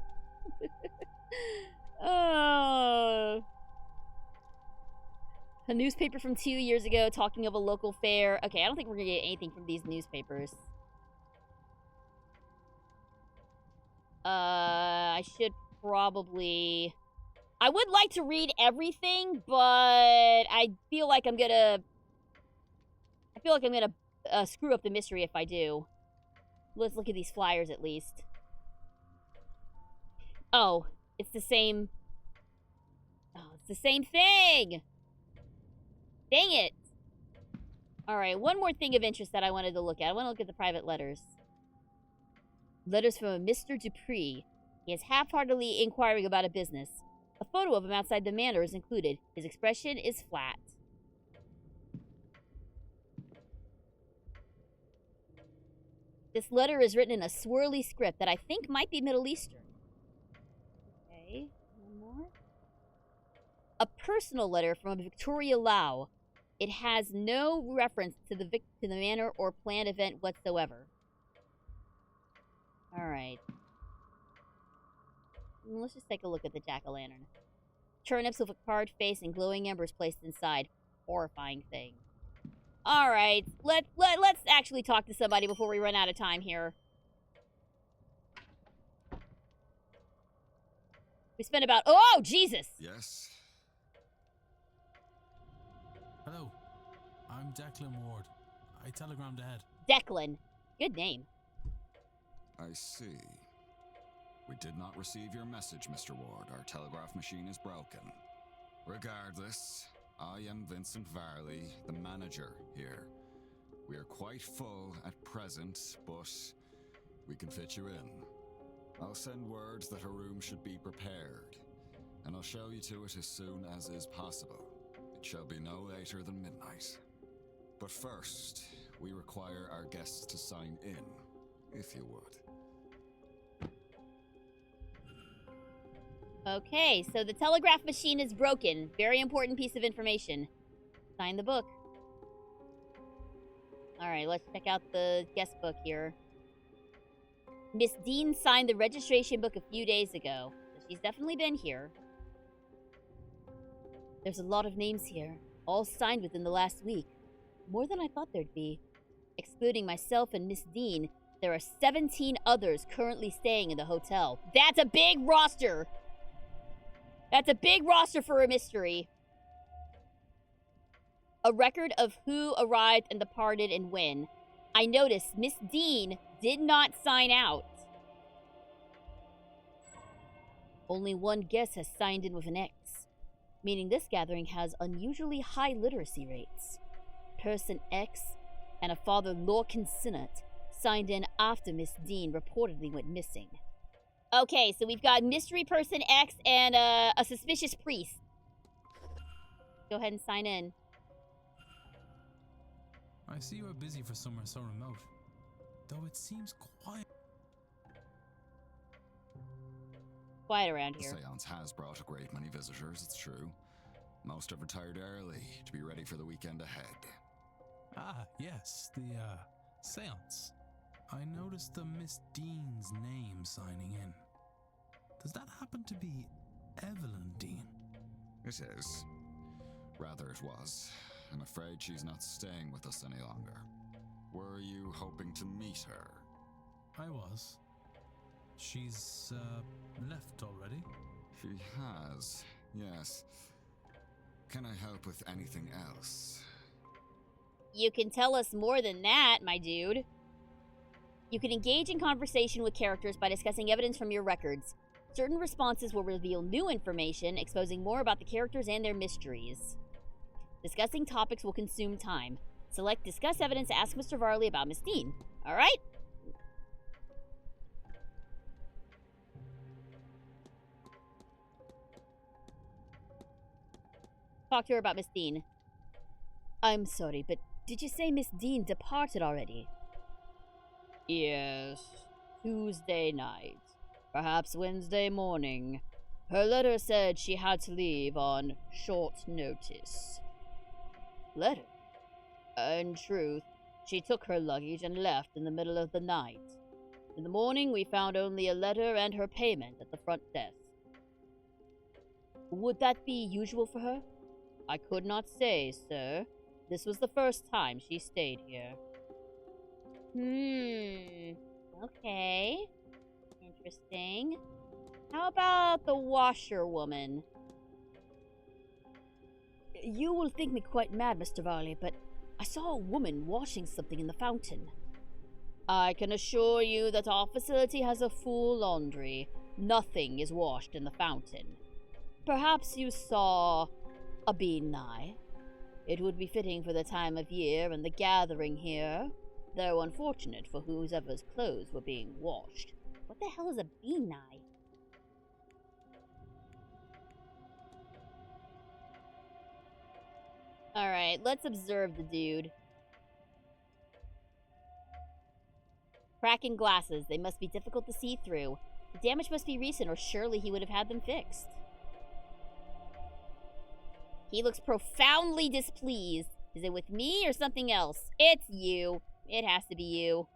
A newspaper from 2 years ago talking of a local fair. Okay, I don't think we're gonna get anything from these newspapers. I should probably... I would like to read everything, but I feel like I'm gonna... screw up the mystery if I do. Let's look at these flyers at least. Oh, it's the same... Oh, it's the same thing! Dang it! Alright, one more thing of interest that I wanted to look at. I want to look at the private letters. Letters from a Mr. Dupree. He is half-heartedly inquiring about a business. A photo of him outside the manor is included. His expression is flat. This letter is written in a swirly script that I think might be Middle Eastern. Okay, one more. A personal letter from Victoria Lau. It has no reference to the manor or planned event whatsoever. Alright. Let's just take a look at the jack-o'-lantern. Turnips with a carved face and glowing embers placed inside. Horrifying thing. Alright, let's actually talk to somebody before we run out of time here. We spent about... Oh, Jesus! Yes? Hello, I'm Declan Ward. I telegrammed ahead. Declan. Good name. I see. We did not receive your message, Mr. Ward. Our telegraph machine is broken. Regardless, I am Vincent Varley, the manager here. We are quite full at present, but we can fit you in. I'll send words that her room should be prepared, and I'll show you to it as soon as is possible. It shall be no later than midnight. But first, we require our guests to sign in, if you would. Okay, so the telegraph machine is broken. Very important piece of information. Sign the book. Alright, let's check out the guest book here. Miss Dean signed the registration book a few days ago. So she's definitely been here. There's a lot of names here, all signed within the last week. More than I thought there'd be. Excluding myself and Miss Dean, there are 17 others currently staying in the hotel. That's a big roster! That's a big roster for a mystery. A record of who arrived and departed and when. I noticed Miss Dean did not sign out. Only one guest has signed in with an X, meaning this gathering has unusually high literacy rates. Person X and a Father Lorcan Sinnott signed in after Miss Dean reportedly went missing. Okay, so we've got Mystery Person X and a Suspicious Priest. Go ahead and sign in. I see you are busy for somewhere so remote, though it seems quiet. Quiet around The here. Seance has brought a great many visitors, it's true. Most have retired early to be ready for the weekend ahead. Ah, yes, the, Seance. I noticed the Miss Dean's name signing in. Does that happen to be Evelyn Dean? It is. Rather, it was. I'm afraid she's not staying with us any longer. Were you hoping to meet her? I was. She's, left already? She has, yes. Can I help with anything else? You can tell us more than that, my dude. You can engage in conversation with characters by discussing evidence from your records. Certain responses will reveal new information, exposing more about the characters and their mysteries. Discussing topics will consume time. Select Discuss Evidence, ask Mr. Varley about Miss Dean. Alright? Talk to her about Miss Dean. I'm sorry, but did you say Miss Dean departed already? Yes. Tuesday night. Perhaps Wednesday morning. Her letter said she had to leave on short notice. Letter? In truth, she took her luggage and left in the middle of the night. In the morning, we found only a letter and her payment at the front desk. Would that be usual for her? I could not say, sir. This was the first time she stayed here. Okay. Interesting. How about the washerwoman? You will think me quite mad, Mr. Varley, but I saw a woman washing something in the fountain. I can assure you that our facility has a full laundry. Nothing is washed in the fountain. Perhaps you saw a bean-nye. It would be fitting for the time of year and the gathering here, though unfortunate for whoever's clothes were being washed. What the hell is a bean-nye? Alright, let's observe the dude. Cracking glasses. They must be difficult to see through. The damage must be recent, or surely he would have had them fixed. He looks profoundly displeased. Is it with me or something else? It's you. It has to be you.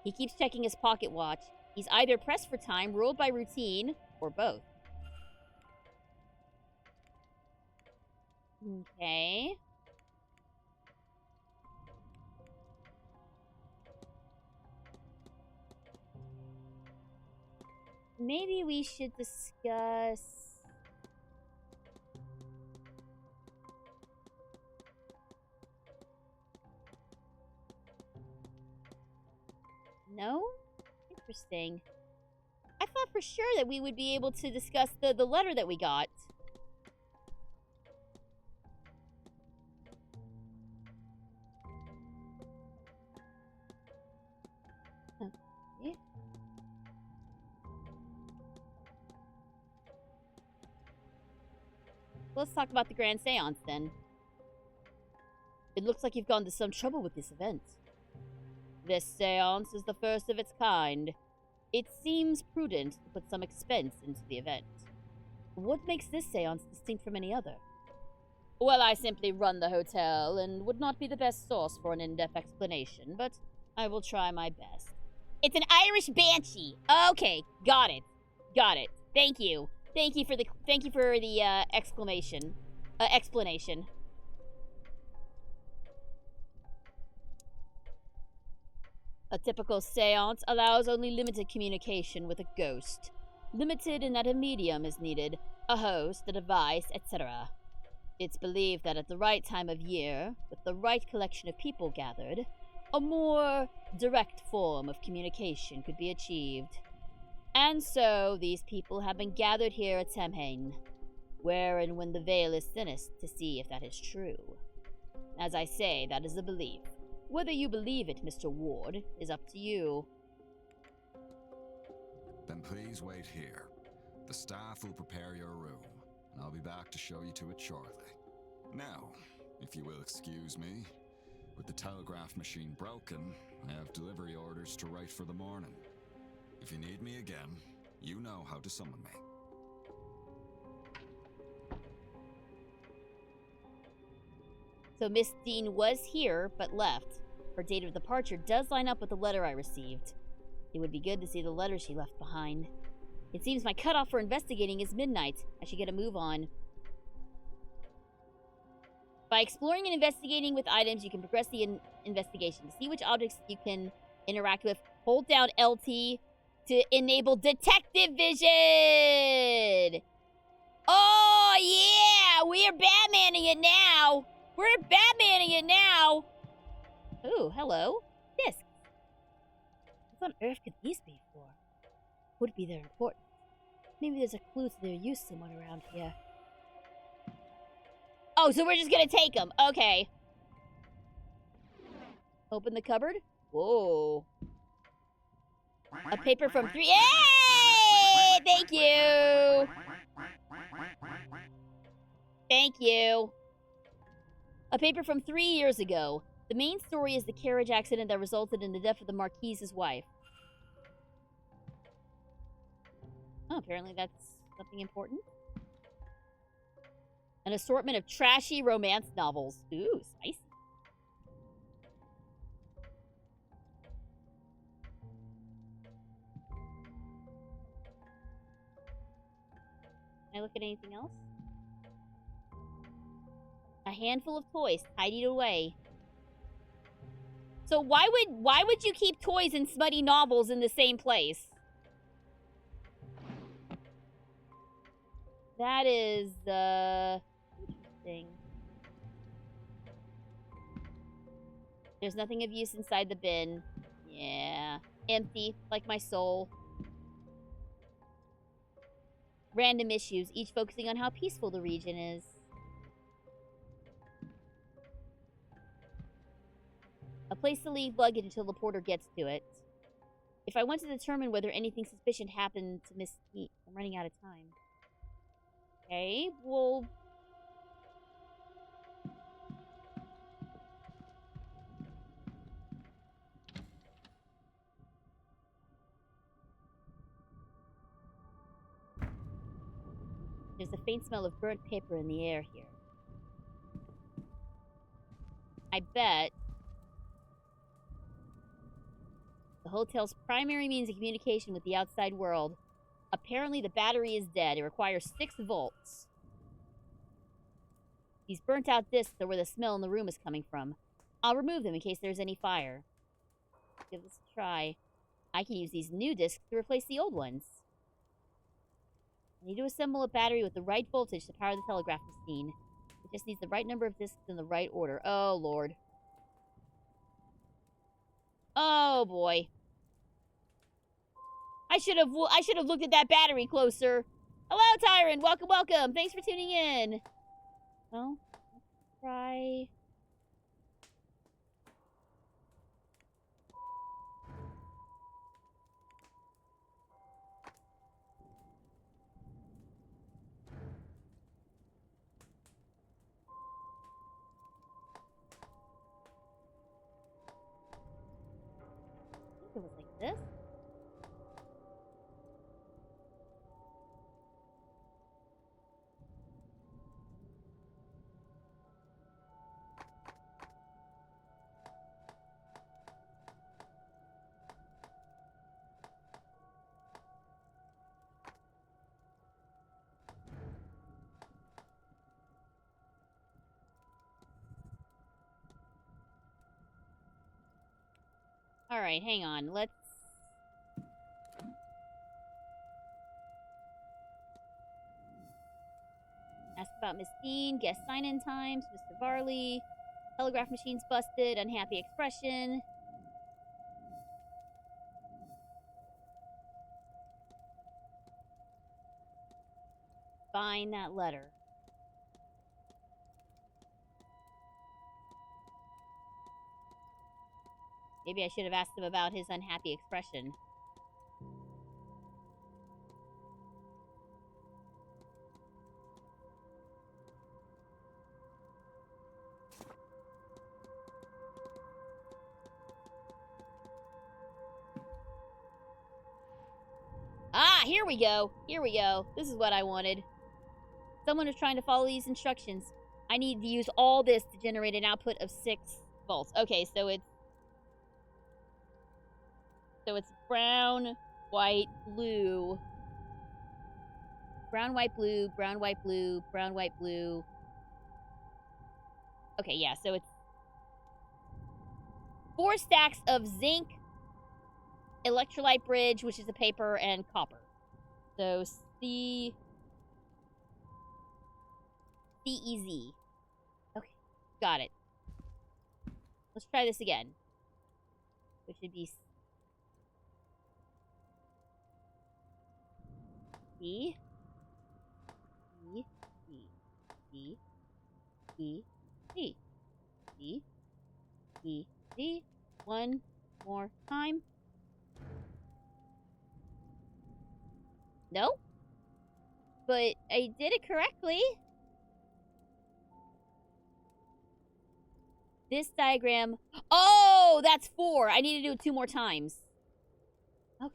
He keeps checking his pocket watch. He's either pressed for time, ruled by routine, or both. Okay. Maybe we should discuss... No? Interesting. I thought for sure that we would be able to discuss the letter that we got. Okay. Let's talk about the Grand Seance then. It looks like you've gone to some trouble with this event. This seance is the first of its kind. It seems prudent to put some expense into the event. What makes this seance distinct from any other? Well, I simply run the hotel and would not be the best source for an in-depth explanation, but I will try my best. It's an Irish banshee. Okay, got it. Got it. Thank you. Thank you for the explanation. A typical seance allows only limited communication with a ghost. Limited in that a medium is needed, a host, a device, etc. It's believed that at the right time of year, with the right collection of people gathered, a more direct form of communication could be achieved. And so, these people have been gathered here at Samhain, where and when the veil is thinnest, to see if that is true. As I say, that is a belief. Whether you believe it, Mr. Ward, is up to you. Then please wait here. The staff will prepare your room, and I'll be back to show you to it shortly. Now, if you will excuse me, with the telegraph machine broken, I have delivery orders to write for the morning. If you need me again, you know how to summon me. So Miss Dean was here, but left. Her date of departure does line up with the letter I received. It would be good to see the letter she left behind. It seems my cutoff for investigating is midnight. I should get a move on. By exploring and investigating with items, you can progress the investigation. To see which objects you can interact with, hold down LT to enable detective vision! Oh, yeah! We're Batmaning it now! We're Batmaning it now! Ooh, hello. Discs. What on earth could these be for? Would be their importance. Maybe there's a clue to their use somewhere around here. Oh, so we're just gonna take them. Okay. Open the cupboard. Whoa. A paper from 3... Hey! Thank you! Thank you. A paper from 3 years ago. The main story is the carriage accident that resulted in the death of the Marquise's wife. Oh, apparently that's something important. An assortment of trashy romance novels. Ooh, spicy. Can I look at anything else? A handful of toys tidied away. So why would you keep toys and smutty novels in the same place? That is interesting. There's nothing of use inside the bin. Yeah. Empty, like my soul. Random issues, each focusing on how peaceful the region is. A place to leave luggage until the porter gets to it. If I want to determine whether anything suspicious happened to Miss Geek, I'm running out of time. Okay, well... There's a faint smell of burnt paper in the air here. I bet the hotel's primary means of communication with the outside world. Apparently the battery is dead. It requires 6 volts. These burnt out discs are where the smell in the room is coming from. I'll remove them in case there's any fire. Give this a try. I can use these new discs to replace the old ones. I need to assemble a battery with the right voltage to power the telegraph machine. It just needs the right number of discs in the right order. Oh, Lord. Oh, boy. I should have looked at that battery closer. Hello, Tyron. Welcome, welcome. Thanks for tuning in. Well, let's try... I think it was like this. Alright, hang on. Let's... ask about Miss Dean. Guest sign-in times. Mr. Varley. Telegraph machine's busted. Unhappy expression. Find that letter. Maybe I should have asked him about his unhappy expression. Ah, here we go. Here we go. This is what I wanted. Someone is trying to follow these instructions. I need to use all this to generate an output of 6 volts. Okay, so it's brown, white, blue. Brown, white, blue, brown, white, blue, brown, white, blue. Okay, yeah, so it's 4 stacks of zinc, electrolyte bridge, which is a paper, and copper. So CEZ. Okay, got it. Let's try this again. Which should be C, E, E, E, E, E, E, E, E. One more time. No? But I did it correctly. This diagram... Oh, that's 4. I need to do it 2 more times. Okay.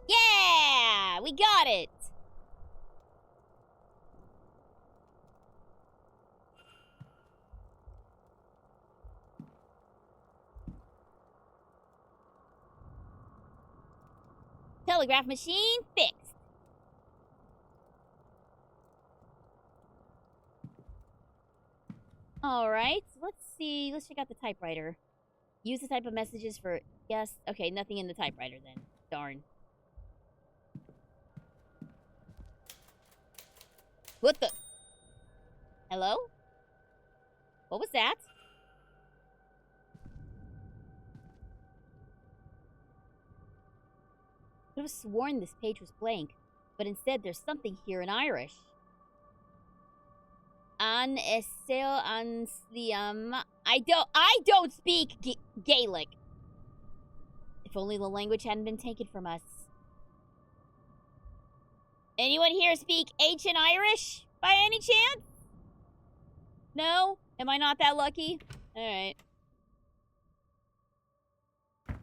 Yeah! We got it! Telegraph machine fixed. Alright, let's see. Let's check out the typewriter. Use the type of messages for... Yes. Okay, nothing in the typewriter then. Darn. What the... Hello? What was that? I could have sworn this page was blank, but instead there's something here in Irish. An eseo ansliam. I don't speak Gaelic. If only the language hadn't been taken from us. Anyone here speak ancient Irish by any chance? No? Am I not that lucky? Alright.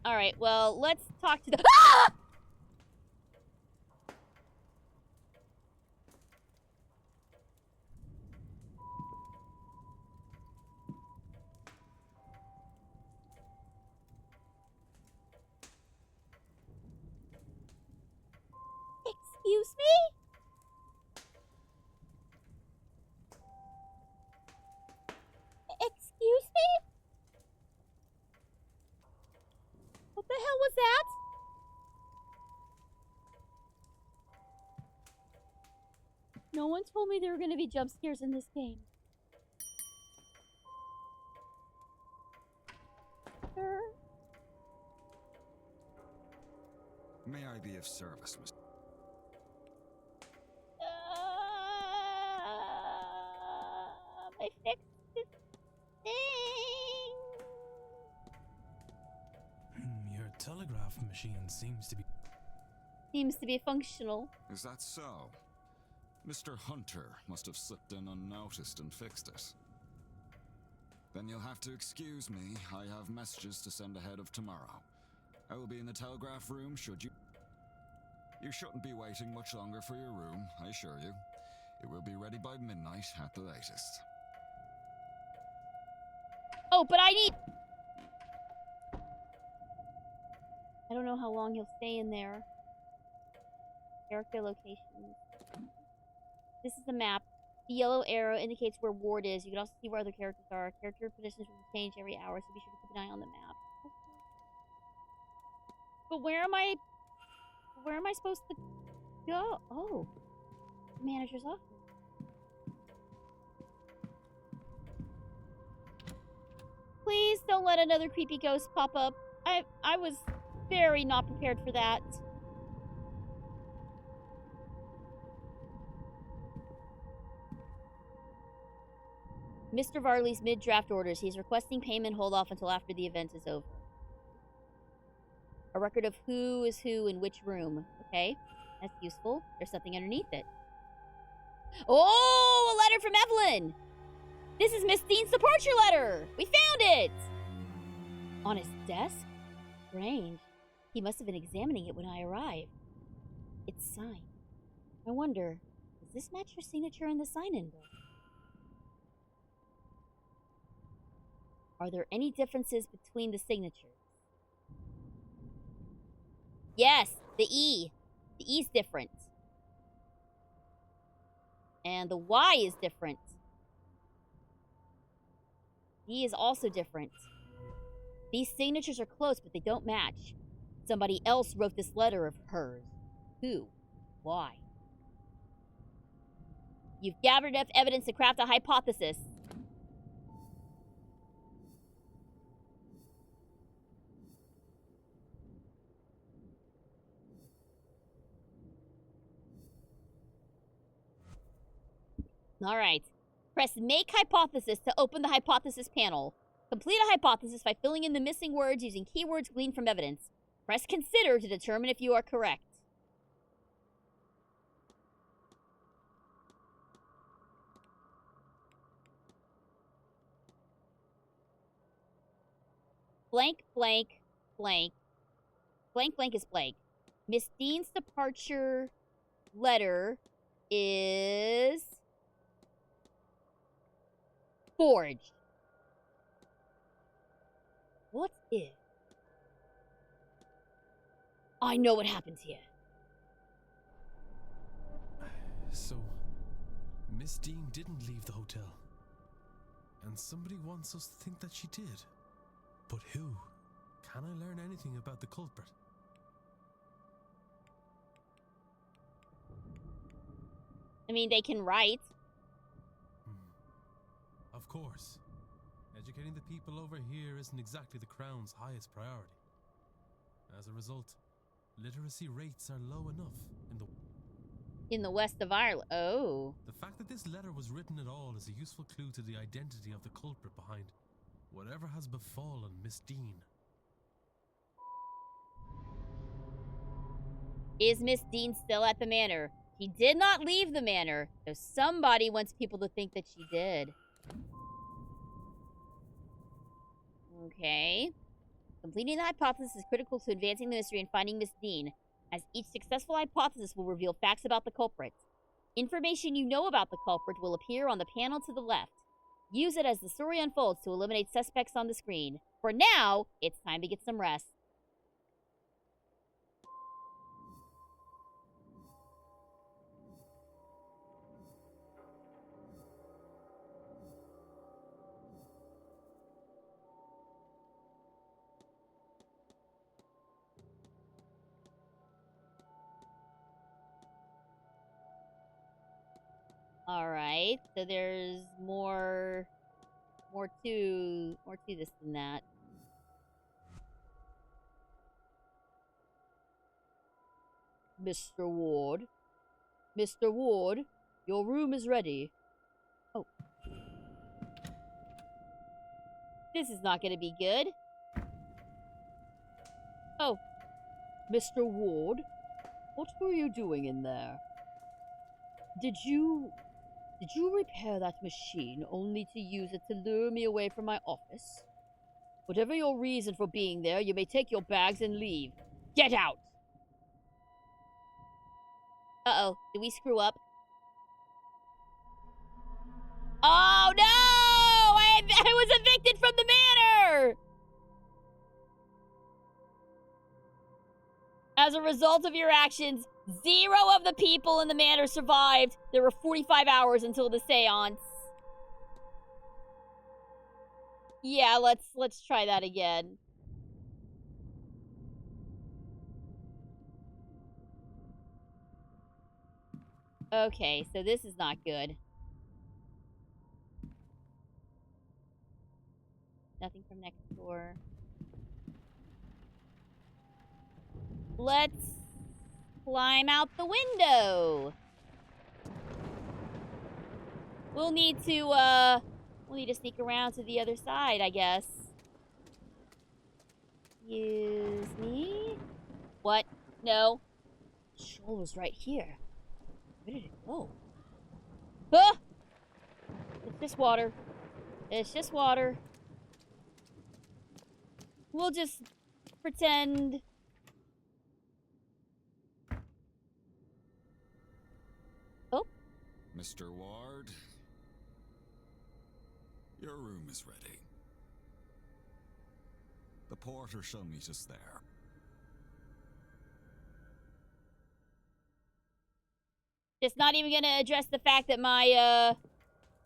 Alright, well, let's talk to the- Ah! Excuse me? Excuse me? What the hell was that? No one told me there were gonna be jump scares in this game. Sir? May I be of service, Mr. I fixed this thing. Your telegraph machine seems to be functional. Is that so? Mr. Hunter must have slipped in unnoticed and fixed it. Then you'll have to excuse me. I have messages to send ahead of tomorrow. I will be in the telegraph room should you... You shouldn't be waiting much longer for your room, I assure you. It will be ready by midnight at the latest. Oh, but I need... I don't know how long he'll stay in there. Character locations. This is the map. The yellow arrow indicates where Ward is. You can also see where other characters are. Character positions will change every hour, so be sure to keep an eye on the map. But where am I supposed to go? Oh. The manager's office. Please don't let another creepy ghost pop up. I was very not prepared for that. Mr. Varley's mid-draft orders. He's requesting payment hold off until after the event is over. A record of who is who in which room. Okay, that's useful. There's something underneath it. Oh, a letter from Evelyn! This is Miss Dean's departure letter! We found it! On his desk? Strange. He must have been examining it when I arrived. It's signed. I wonder, does this match your signature in the sign-in book? Are there any differences between the signatures? Yes, the E. The E's different. And the Y is different. D is also different. These signatures are close, but they don't match. Somebody else wrote this letter of hers. Who? Why? You've gathered enough evidence to craft a hypothesis. All right. Press Make Hypothesis to open the hypothesis panel. Complete a hypothesis by filling in the missing words using keywords gleaned from evidence. Press Consider to determine if you are correct. Blank, blank, blank. Blank, blank is blank. Miss Dean's departure letter is... forged. What if? I know what happened here. So, Miss Dean didn't leave the hotel. and somebody wants us to think that she did. But who? Can I learn anything about the culprit? I mean, they can write. Of course. Educating the people over here isn't exactly the Crown's highest priority. As a result, literacy rates are low enough In the west of Ireland. Oh. The fact that this letter was written at all is a useful clue to the identity of the culprit behind whatever has befallen Miss Dean. Is Miss Dean still at the manor? She did not leave the manor, so somebody wants people to think that she did. Okay. Completing the hypothesis is critical to advancing the mystery and finding Miss Dean, as each successful hypothesis will reveal facts about the culprit. Information you know about the culprit will appear on the panel to the left. Use it as the story unfolds to eliminate suspects on the screen. For now, it's time to get some rest. Alright, so there's more to this than that. Mr. Ward? Mr. Ward, your room is ready. Oh. This is not gonna be good. Oh. Mr. Ward, what were you doing in there? Did you repair that machine only to use it to lure me away from my office? Whatever your reason for being there, you may take your bags and leave. Get out! Uh-oh. Did we screw up? Oh, no! I was evicted from the manor! As a result of your actions, 0 of the people in the manor survived. There were 45 hours until the seance. Yeah, let's try that again. Okay, so this is not good. Nothing from next door. Let's climb out the window. We'll need to sneak around to the other side, I guess. Excuse me? What? No. Shoal was right here. Where did it go? Ah! It's just water. It's just water. We'll just pretend. Oh. Mr. Ward, your room is ready. The porter shall meet us there. Just not even gonna address the fact that my,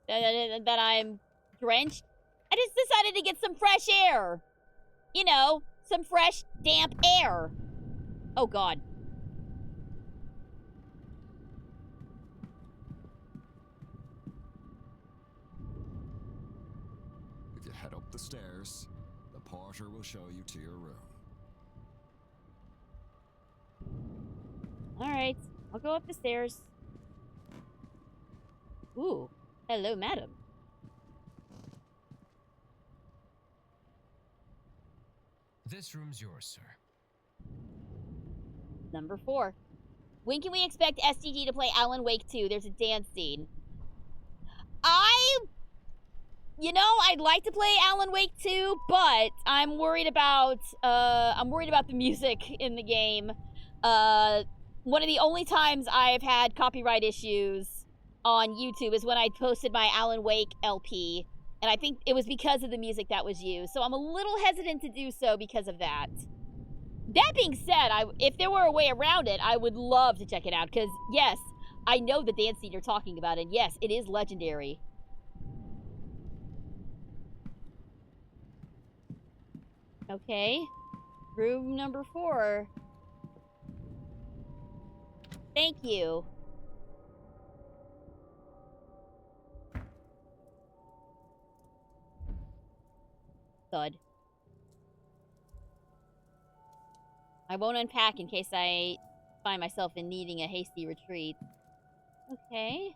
that I'm drenched. I just decided to get some fresh air. You know, some fresh, damp air. Oh, God. If you head up the stairs, the porter will show you to your room. Alright, I'll go up the stairs. Ooh, hello, madam. This room's yours, sir. Number 4. When can we expect SDG to play Alan Wake 2? There's a dance scene. I'd like to play Alan Wake 2, but I'm worried about the music in the game. One of the only times I've had copyright issues on YouTube is when I posted my Alan Wake LP. And I think it was because of the music that was used. So I'm a little hesitant to do so because of that. That being said, if there were a way around it, I would love to check it out. Because, yes, I know the dance scene you're talking about. And yes, it is legendary. Okay. Room number 4. Thank you. Thud. I won't unpack in case I find myself in needing a hasty retreat. Okay.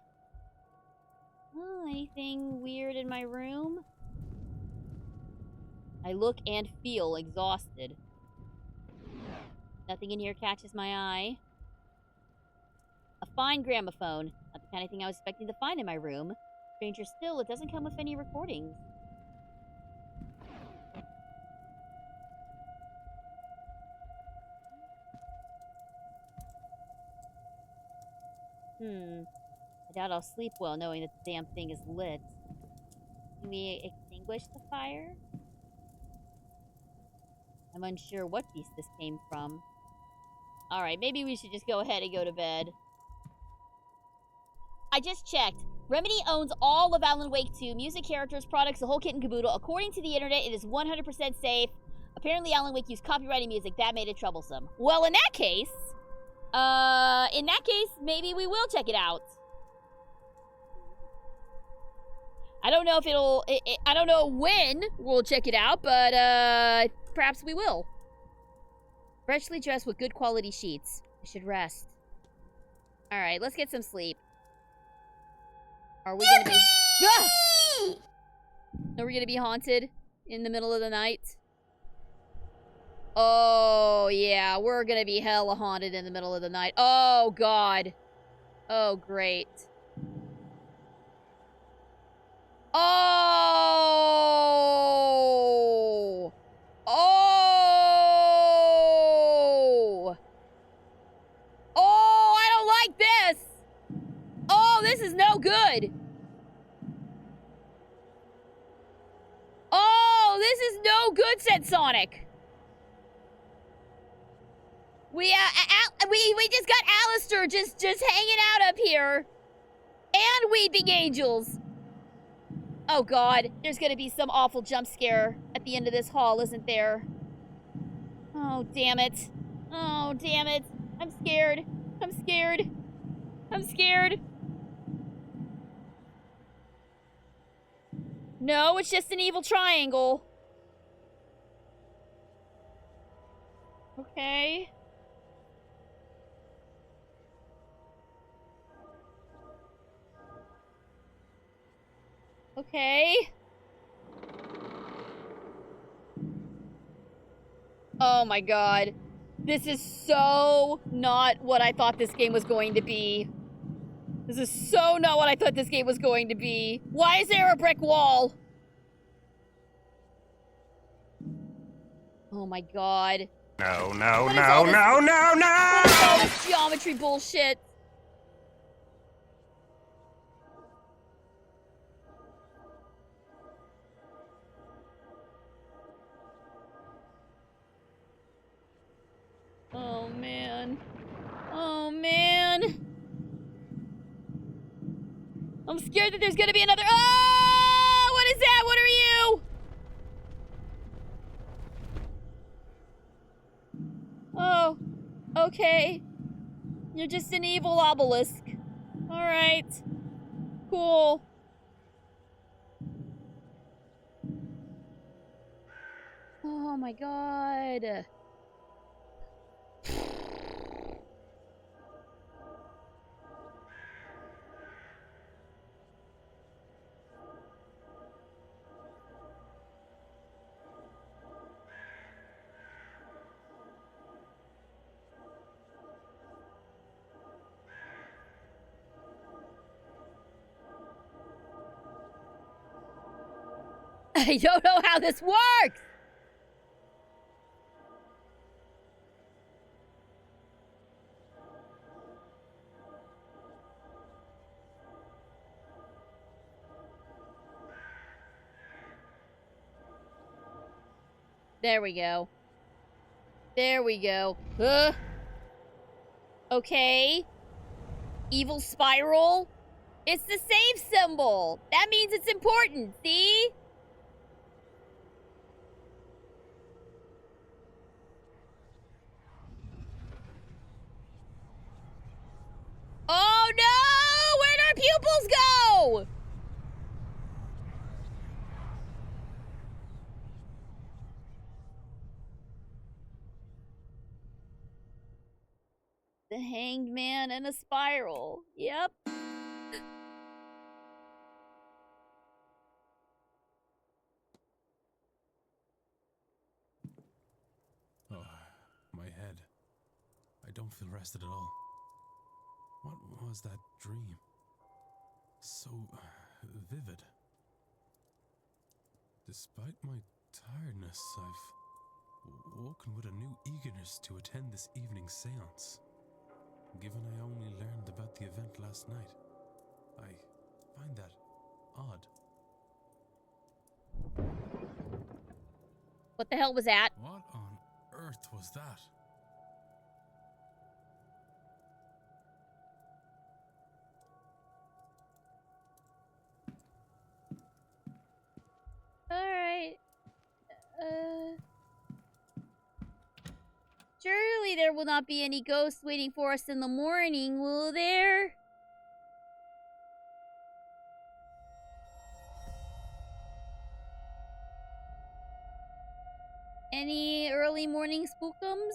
Oh, anything weird in my room? I look and feel exhausted. Nothing in here catches my eye. A fine gramophone. Not the kind of thing I was expecting to find in my room. Stranger still, it doesn't come with any recordings. I doubt I'll sleep well knowing that the damn thing is lit. Can we extinguish the fire? I'm unsure what piece this came from. Alright, maybe we should just go ahead and go to bed. I just checked. Remedy owns all of Alan Wake 2, music, characters, products, the whole kit and caboodle. According to the internet, it is 100% safe. Apparently, Alan Wake used copyrighted music. That made it troublesome. Well, in that case, maybe we will check it out. I don't know if I don't know when we'll check it out, but, perhaps we will. Freshly dressed with good quality sheets. I should rest. Alright, let's get some sleep. Are we gonna be... Ah! Are we gonna be haunted in the middle of the night? Oh, yeah, we're gonna be hella haunted in the middle of the night. Oh, God. Oh, great. Oh! Oh! Oh, I don't like this! Oh, this is no good! Oh, this is no good, said Sonic. We just got Alistair just hanging out up here. And Weeping Angels. Oh God, there's gonna be some awful jump scare at the end of this hall, isn't there? Oh, damn it. Oh, damn it. I'm scared. I'm scared. I'm scared. No, it's just an evil triangle. Okay. Okay. Oh my God. This is so not what I thought this game was going to be. This is so not what I thought this game was going to be. Why is there a brick wall? Oh my God. No, no, What is no, all this- no, no, no! What is all this geometry bullshit? Oh man. Oh man. I'm scared that there's gonna be another. Oh! What is that? What are you? Oh. Okay. You're just an evil obelisk. Alright. Cool. Oh my God. I don't know how this works! There we go. There we go. Okay. Evil spiral. It's the save symbol. That means it's important, see? The Hanged Man and a spiral. Yep. Oh, my head. I don't feel rested at all. What was that dream? So vivid. Despite my tiredness, I've woken with a new eagerness to attend this evening's seance. Given I only learned about the event last night, I find that odd. What the hell was that? What on earth was that? Alright. Surely there will not be any ghosts waiting for us in the morning, will there? Any early morning spookums?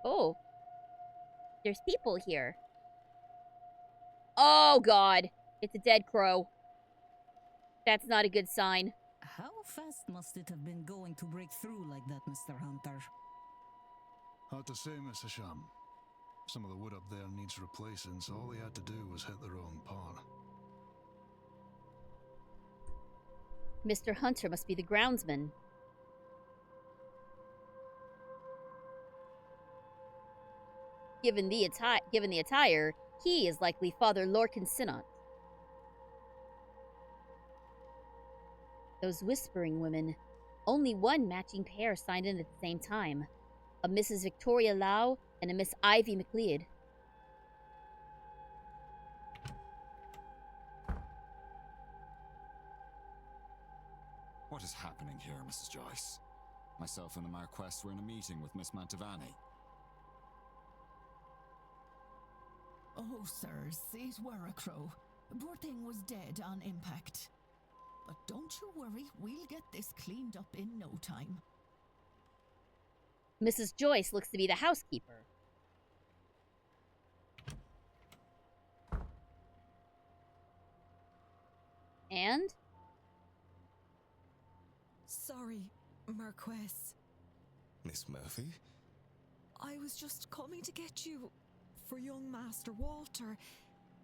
Oh. There's people here. Oh god. It's a dead crow. That's not a good sign. How fast must it have been going to break through like that, Mr. Hunter? Hard to say, Mr. Sham. Some of the wood up there needs replacing, so all they had to do was hit the wrong part. Mr. Hunter must be the groundsman. Given the attire, he is likely Father Lorcan Sinnott. Those whispering women. Only one matching pair signed in at the same time. A Mrs. Victoria Lau and a Miss Ivy McLeod. What is happening here, Mrs. Joyce? Myself and the Marquess were in a meeting with Miss Mantovani. Oh, sirs, it were a crow. Poor thing was dead on impact. But don't you worry, we'll get this cleaned up in no time. Mrs. Joyce looks to be the housekeeper. And? Sorry, Marquess. Miss Murphy? I was just coming to get you for young Master Walter.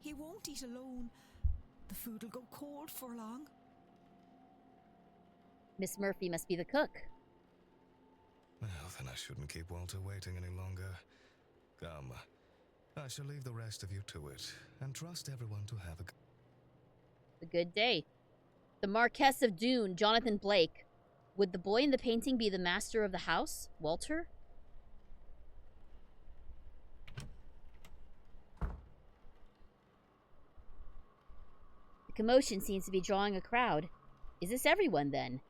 He won't eat alone. The food'll go cold for long. Miss Murphy must be the cook. Well, then I shouldn't keep Walter waiting any longer. Come, I shall leave the rest of you to it, and trust everyone to have a good day. The Marquess of Doon, Jonathan Blake. Would the boy in the painting be the master of the house, Walter? The commotion seems to be drawing a crowd. Is this everyone, then?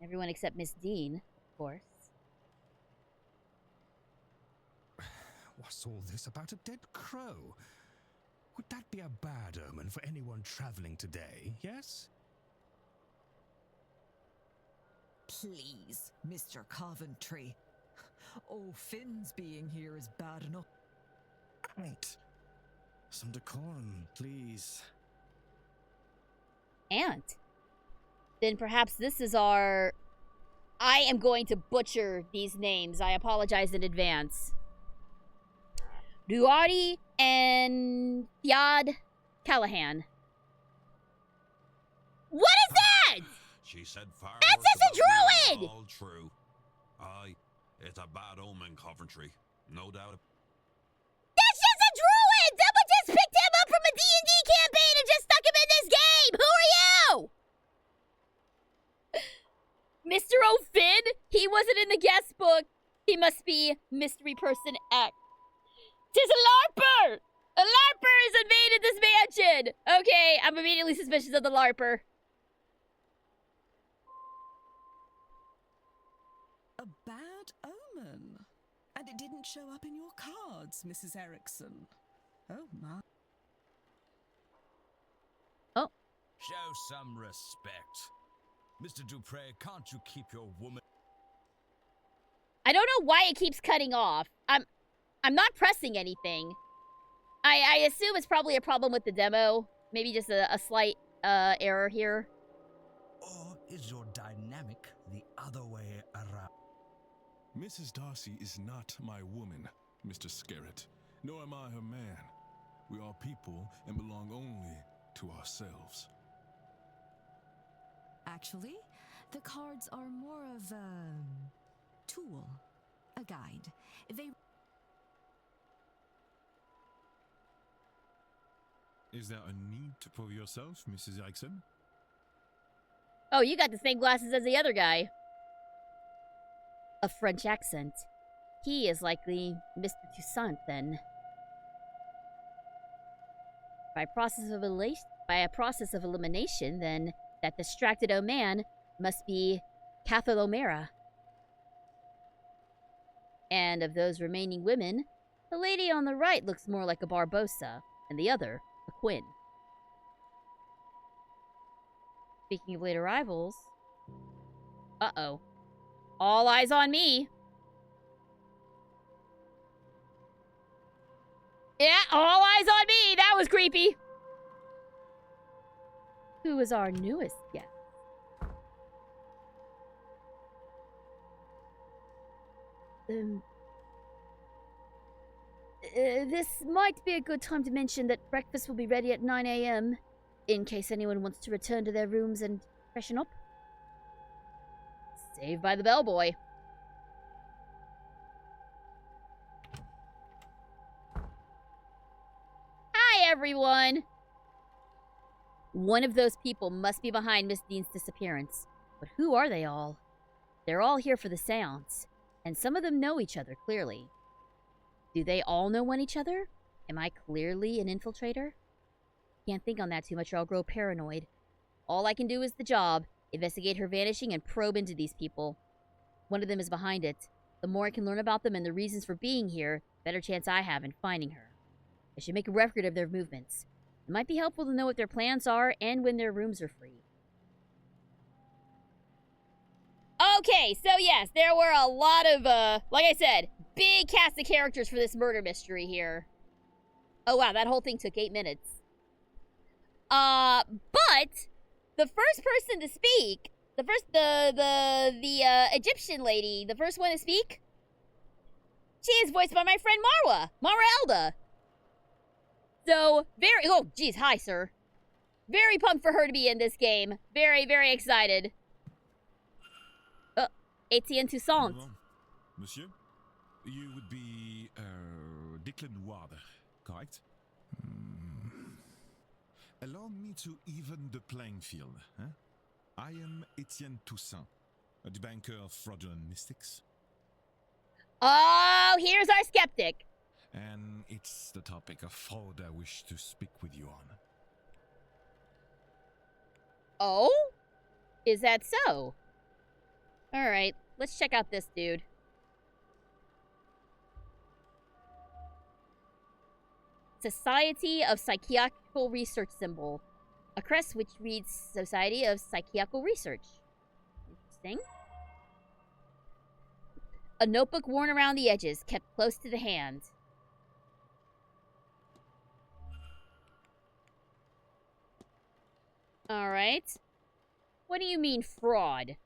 Everyone except Miss Dean, of course. What's all this about a dead crow? Would that be a bad omen for anyone traveling today, yes? Please, Mr. Coventry. Oh, Finn's being here is bad enough. Right. Some decorum, please. Aunt? Then perhaps this is our... I am going to butcher these names. I apologize in advance. Duarty and Thiad Callahan. What is that? She said fireworks. That's just a druid! All true. Aye, it's a bad omen, Coventry. No doubt. That's just a druid! Someone just picked him up from a D&D campaign and just stuck him in this game! Who are you? Mr. O'Finn? He wasn't in the guest book. He must be Mystery Person X. 'Tis a LARPer! A LARPer has invaded this mansion! Okay, I'm immediately suspicious of the LARPer. A bad omen. And it didn't show up in your cards, Mrs. Erickson. Oh, my. Oh. Show some respect. Mr. Dupre, can't you keep your woman... I don't know why it keeps cutting off. I'm not pressing anything. I assume it's probably a problem with the demo. Maybe just a slight error here. Or is your dynamic the other way around? Mrs. Darcy is not my woman, Mr. Scarrett, nor am I her man. We are people and belong only to ourselves. Actually, the cards are more of a tool, a guide. They Is there a need to prove yourself, Mrs. Erickson? Oh, you got the same glasses as the other guy. A French accent. He is likely Mr. Toussaint, then. By a process of elimination, then, that distracted old man must be Catherine O'Mara. And of those remaining women, the lady on the right looks more like a Barbossa, and the other, a Quinn. Speaking of late arrivals... Uh-oh. All eyes on me! Yeah, all eyes on me! That was creepy! Who is our newest guest? This might be a good time to mention that breakfast will be ready at 9 a.m. in case anyone wants to return to their rooms and freshen up. Saved by the bellboy. Hi, everyone! One of those people must be behind Miss Dean's disappearance. But who are they all? They're all here for the seance, and some of them know each other clearly. Do they all know each other? Am I clearly an infiltrator? Can't think on that too much or I'll grow paranoid. All I can do is the job, investigate her vanishing and probe into these people. One of them is behind it. The more I can learn about them and the reasons for being here, the better chance I have in finding her. I should make a record of their movements. It might be helpful to know what their plans are and when their rooms are free. Okay, so yes, there were a lot of, like I said, big cast of characters for this murder mystery here. Oh wow, that whole thing took 8 minutes. But the first person to speak, the Egyptian lady, the first one to speak, she is voiced by my friend Mara Elda. So, oh geez, hi sir. Very pumped for her to be in this game. Very, very excited. Etienne Toussaint. Monsieur, you would be, Declan Ward, correct? Allow me to even the playing field. Huh? I am Etienne Toussaint, the banker of fraudulent mystics. Oh, here's our skeptic. And it's the topic of fraud I wish to speak with you on. Oh? Is that so? Alright, let's check out this dude. Society of Psychiatrical Research symbol. A crest which reads Society of Psychiatrical Research. Interesting. A notebook worn around the edges, kept close to the hand. Alright. What do you mean, fraud?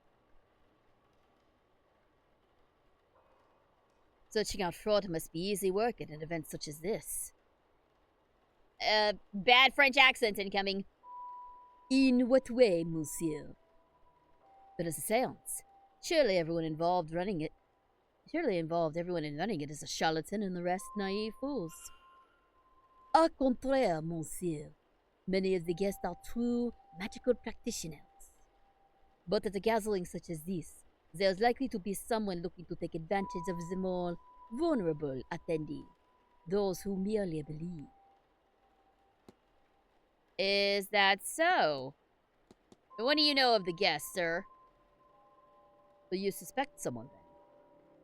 Searching out fraud must be easy work at an event such as this. Bad French accent incoming. In what way, monsieur? But as a seance, surely everyone involved in running it is a charlatan and the rest naive fools. Au contraire, monsieur. Many of the guests are true magical practitioners. But at a gathering such as this, there's likely to be someone looking to take advantage of the more vulnerable attendee, those who merely believe. Is that so? What do you know of the guests, sir? So you suspect someone,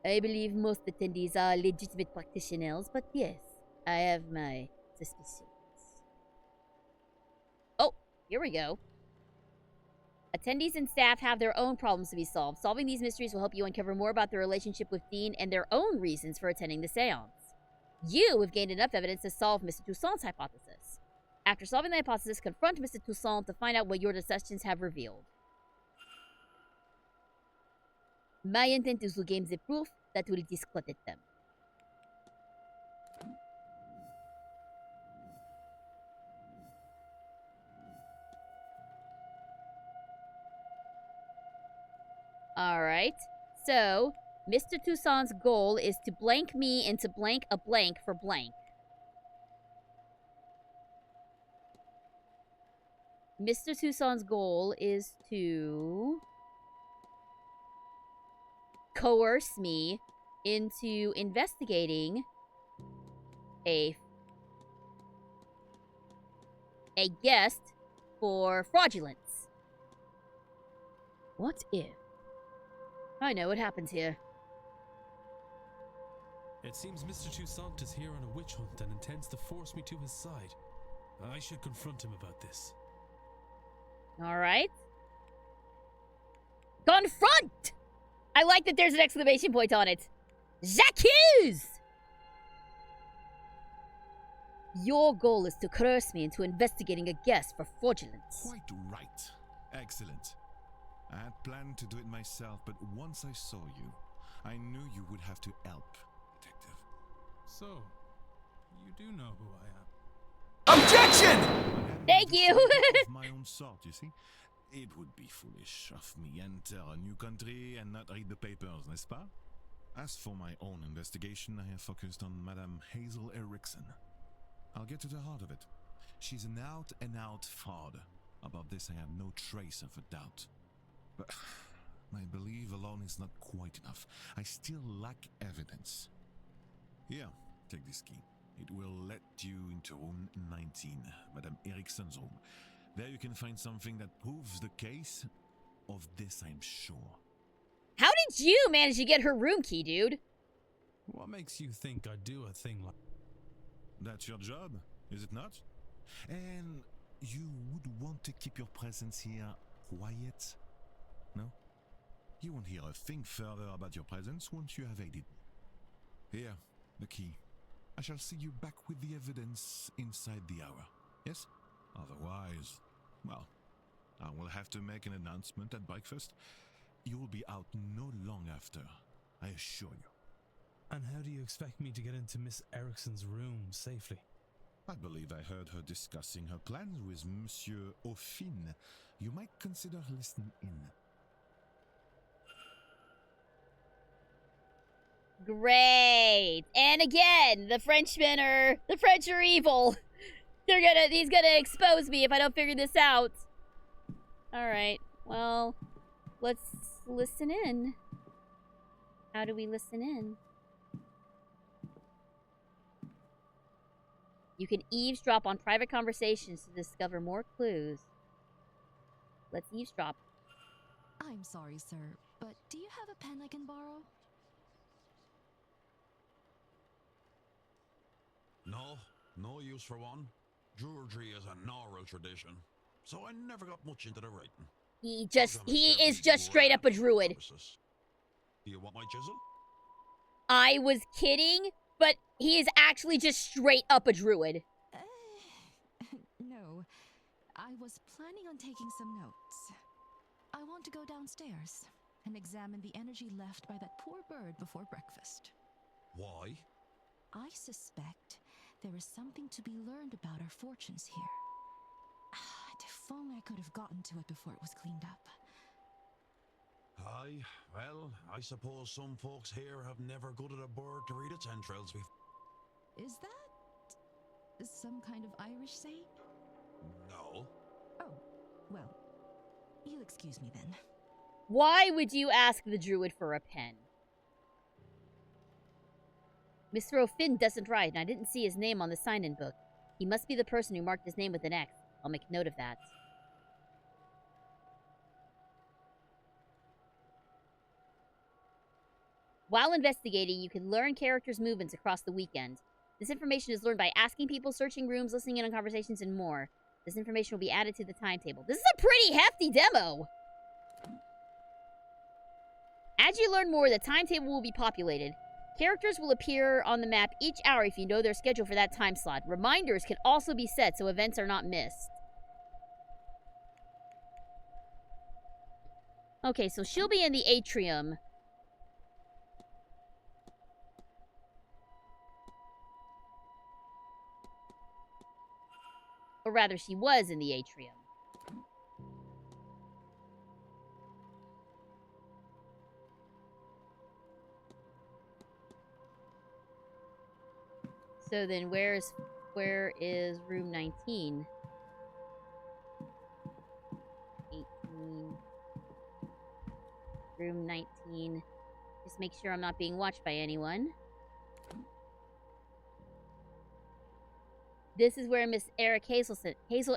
then? I believe most attendees are legitimate practitioners, but yes, I have my suspicions. Oh, here we go. Attendees and staff have their own problems to be solved. Solving these mysteries will help you uncover more about their relationship with Dean and their own reasons for attending the seance. You have gained enough evidence to solve Mr. Toussaint's hypothesis. After solving the hypothesis, confront Mr. Toussaint to find out what your deceptions have revealed. My intent is to gain the proof that will discredit them. Alright, so Mr. Toussaint's goal is to blank me into blank a blank for blank. Mr. Toussaint's goal is to coerce me into investigating a guest for fraudulence. What if? I know what happens here. It seems Mr. Toussaint is here on a witch hunt and intends to force me to his side. I should confront him about this. Alright. Confront! I like that there's an exclamation point on it. J'accuse! Your goal is to coerce me into investigating a guest for fraudulence. Quite right. Excellent. I had planned to do it myself, but once I saw you, I knew you would have to help, Detective. So, you do know who I am. Objection! Thank you! Of my own sort, you see. It would be foolish of me enter a new country and not read the papers, n'est-ce pas? As for my own investigation, I have focused on Madame Hazel Erickson. I'll get to the heart of it. She's an out-and-out fraud. About this, I have no trace of a doubt. But my belief alone is not quite enough. I still lack evidence. Here, take this key. It will let you into room 19, Madame Erickson's room. There you can find something that proves the case. Of this, I'm sure. How did you manage to get her room key, dude? What makes you think I'd do a thing like... That's your job, is it not? And you would want to keep your presence here quiet? No? You won't hear a thing further about your presence once you have aided me. Here, the key. I shall see you back with the evidence inside the hour. Yes? Otherwise, well, I will have to make an announcement at breakfast. You will be out no long after, I assure you. And how do you expect me to get into Miss Erickson's room safely? I believe I heard her discussing her plans with Monsieur Aufin. You might consider listening in. Great. And again, the French are evil. He's gonna expose me if I don't figure this out. Alright, well, let's listen in. How do we listen in? You can eavesdrop on private conversations to discover more clues. Let's eavesdrop. I'm sorry, sir, but do you have a pen I can borrow? No use for one. Druidry is an oral tradition, so I never got much into the writing. He is just straight up a druid. Do you want my chisel? I was kidding, but he is actually just straight up a druid. No, I was planning on taking some notes. I want to go downstairs and examine the energy left by that poor bird before breakfast. Why? I suspect there is something to be learned about our fortunes here. If only I could have gotten to it before it was cleaned up. Aye, well, I suppose some folks here have never gutted a bird to read its entrails before. Is that some kind of Irish saying? No. Oh, well, you'll excuse me then. Why would you ask the druid for a pen? Mr. O'Finn doesn't write, and I didn't see his name on the sign-in book. He must be the person who marked his name with an X. I'll make note of that. While investigating, you can learn characters' movements across the weekend. This information is learned by asking people, searching rooms, listening in on conversations, and more. This information will be added to the timetable. This is a pretty hefty demo! As you learn more, the timetable will be populated. Characters will appear on the map each hour if you know their schedule for that time slot. Reminders can also be set so events are not missed. Okay, so she'll be in the atrium. Or rather, she was in the atrium. So then where is room 19? 18. Room 19. Just make sure I'm not being watched by anyone. This is where Miss Hazel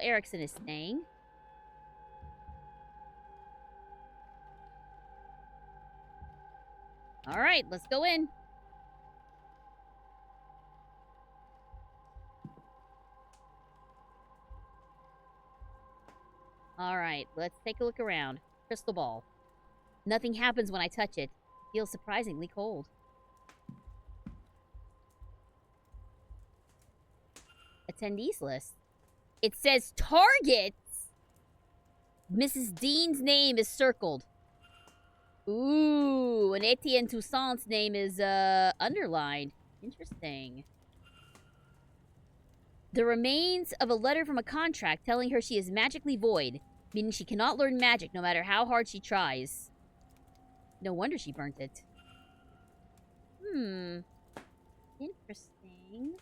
Erickson is staying. Alright, let's go in. Alright, let's take a look around. Crystal ball. Nothing happens when I touch it. It feels surprisingly cold. Attendees list. It says targets! Mrs. Dean's name is circled. Ooh, and Etienne Toussaint's name is, underlined. Interesting. The remains of a letter from a contract telling her she is magically void, meaning she cannot learn magic no matter how hard she tries. No wonder she burnt it. Interesting.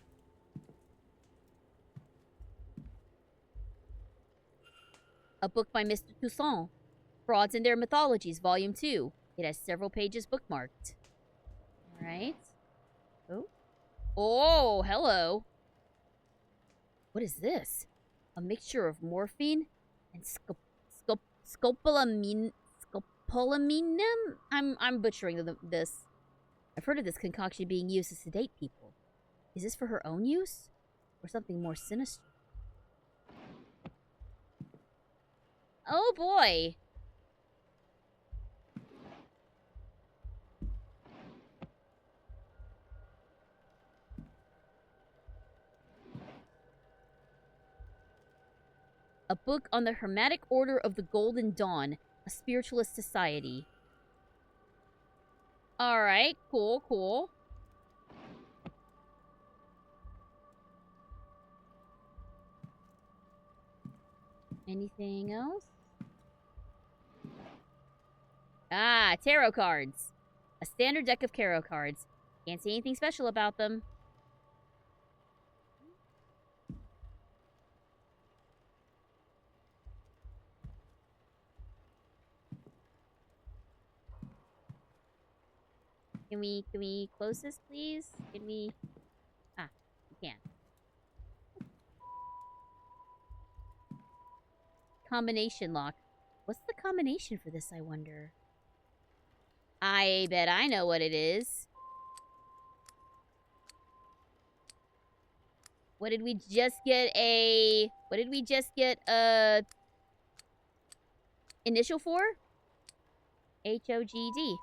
A book by Mr. Toussaint. Frauds and Their Mythologies, Volume 2. It has several pages bookmarked. Alright. Oh. Oh, hello. What is this? A mixture of morphine and scopolamine. Scopolaminium? I'm butchering this. I've heard of this concoction being used to sedate people. Is this for her own use? Or something more sinister? Oh boy. A book on the Hermetic Order of the Golden Dawn, a spiritualist society. Alright, cool, cool. Anything else? Ah, tarot cards. A standard deck of tarot cards. Can't see anything special about them. Can we close this, please? Can we? Ah, we can. Combination lock. What's the combination for this, I wonder? I bet I know what it is. What did we just get a... What did we just get a... initial for? HOGD.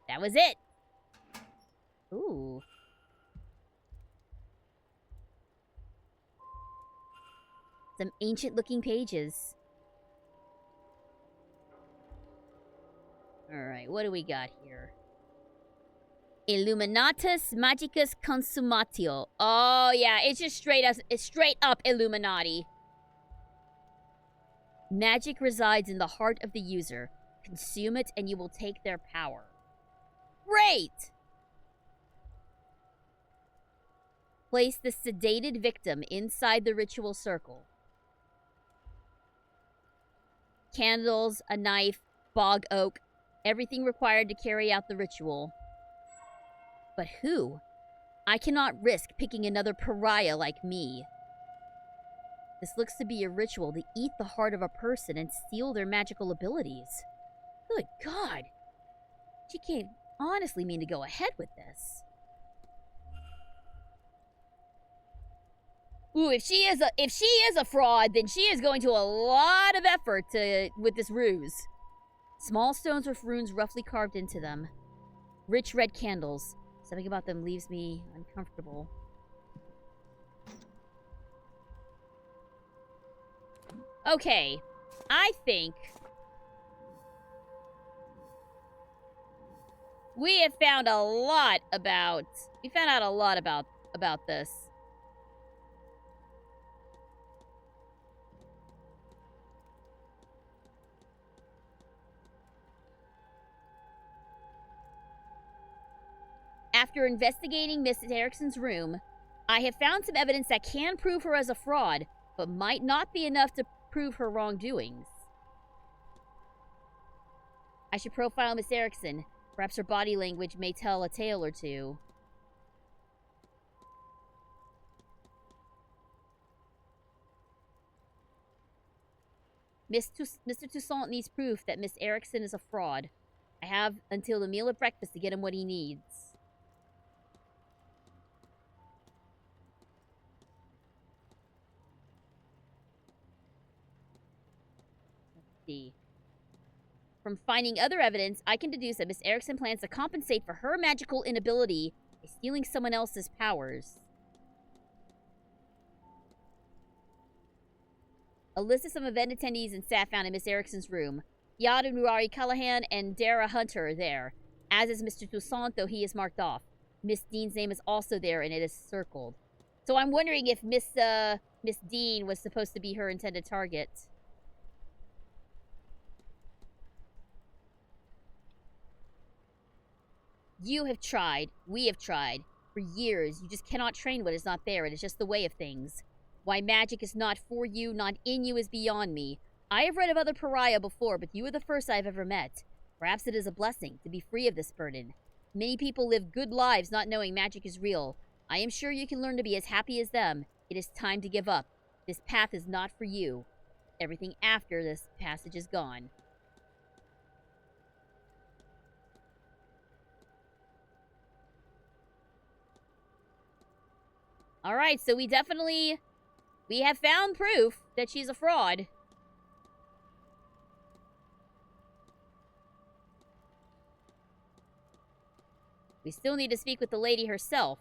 That was it. Ooh. Some ancient-looking pages. Alright, what do we got here? Illuminatus Magicus Consumatio. Oh, yeah, it's just straight up Illuminati. Magic resides in the heart of the user. Consume it and you will take their power. Great! Place the sedated victim inside the ritual circle. Candles, a knife, bog oak, everything required to carry out the ritual. But who? I cannot risk picking another pariah like me. This looks to be a ritual to eat the heart of a person and steal their magical abilities. Good God! She can't honestly mean to go ahead with this. Ooh, if she is a fraud, then she is going to a lot of effort with this ruse. Small stones with runes roughly carved into them. Rich red candles. Something about them leaves me uncomfortable. Okay. I think we have found a lot about... We found out a lot about this. After investigating Mrs. Erickson's room, I have found some evidence that can prove her as a fraud, but might not be enough to prove her wrongdoings. I should profile Miss Erickson. Perhaps her body language may tell a tale or two. Mr. Toussaint needs proof that Miss Erickson is a fraud. I have until the meal at breakfast to get him what he needs. From finding other evidence, I can deduce that Miss Erickson plans to compensate for her magical inability by stealing someone else's powers. A list of some event attendees and staff found in Miss Erickson's room. Yad and Ruari Callahan and Dara Hunter are there, as is Mr. Toussaint, though he is marked off. Miss Dean's name is also there, and it is circled. So I'm wondering if Miss Dean was supposed to be her intended target. You have tried. We have tried. For years, you just cannot train what is not there. It is just the way of things. Why magic is not for you, not in you, is beyond me. I have read of other pariah before, but you are the first I have ever met. Perhaps it is a blessing to be free of this burden. Many people live good lives not knowing magic is real. I am sure you can learn to be as happy as them. It is time to give up. This path is not for you. Everything after this passage is gone. Alright, so we have found proof that she's a fraud. We still need to speak with the lady herself.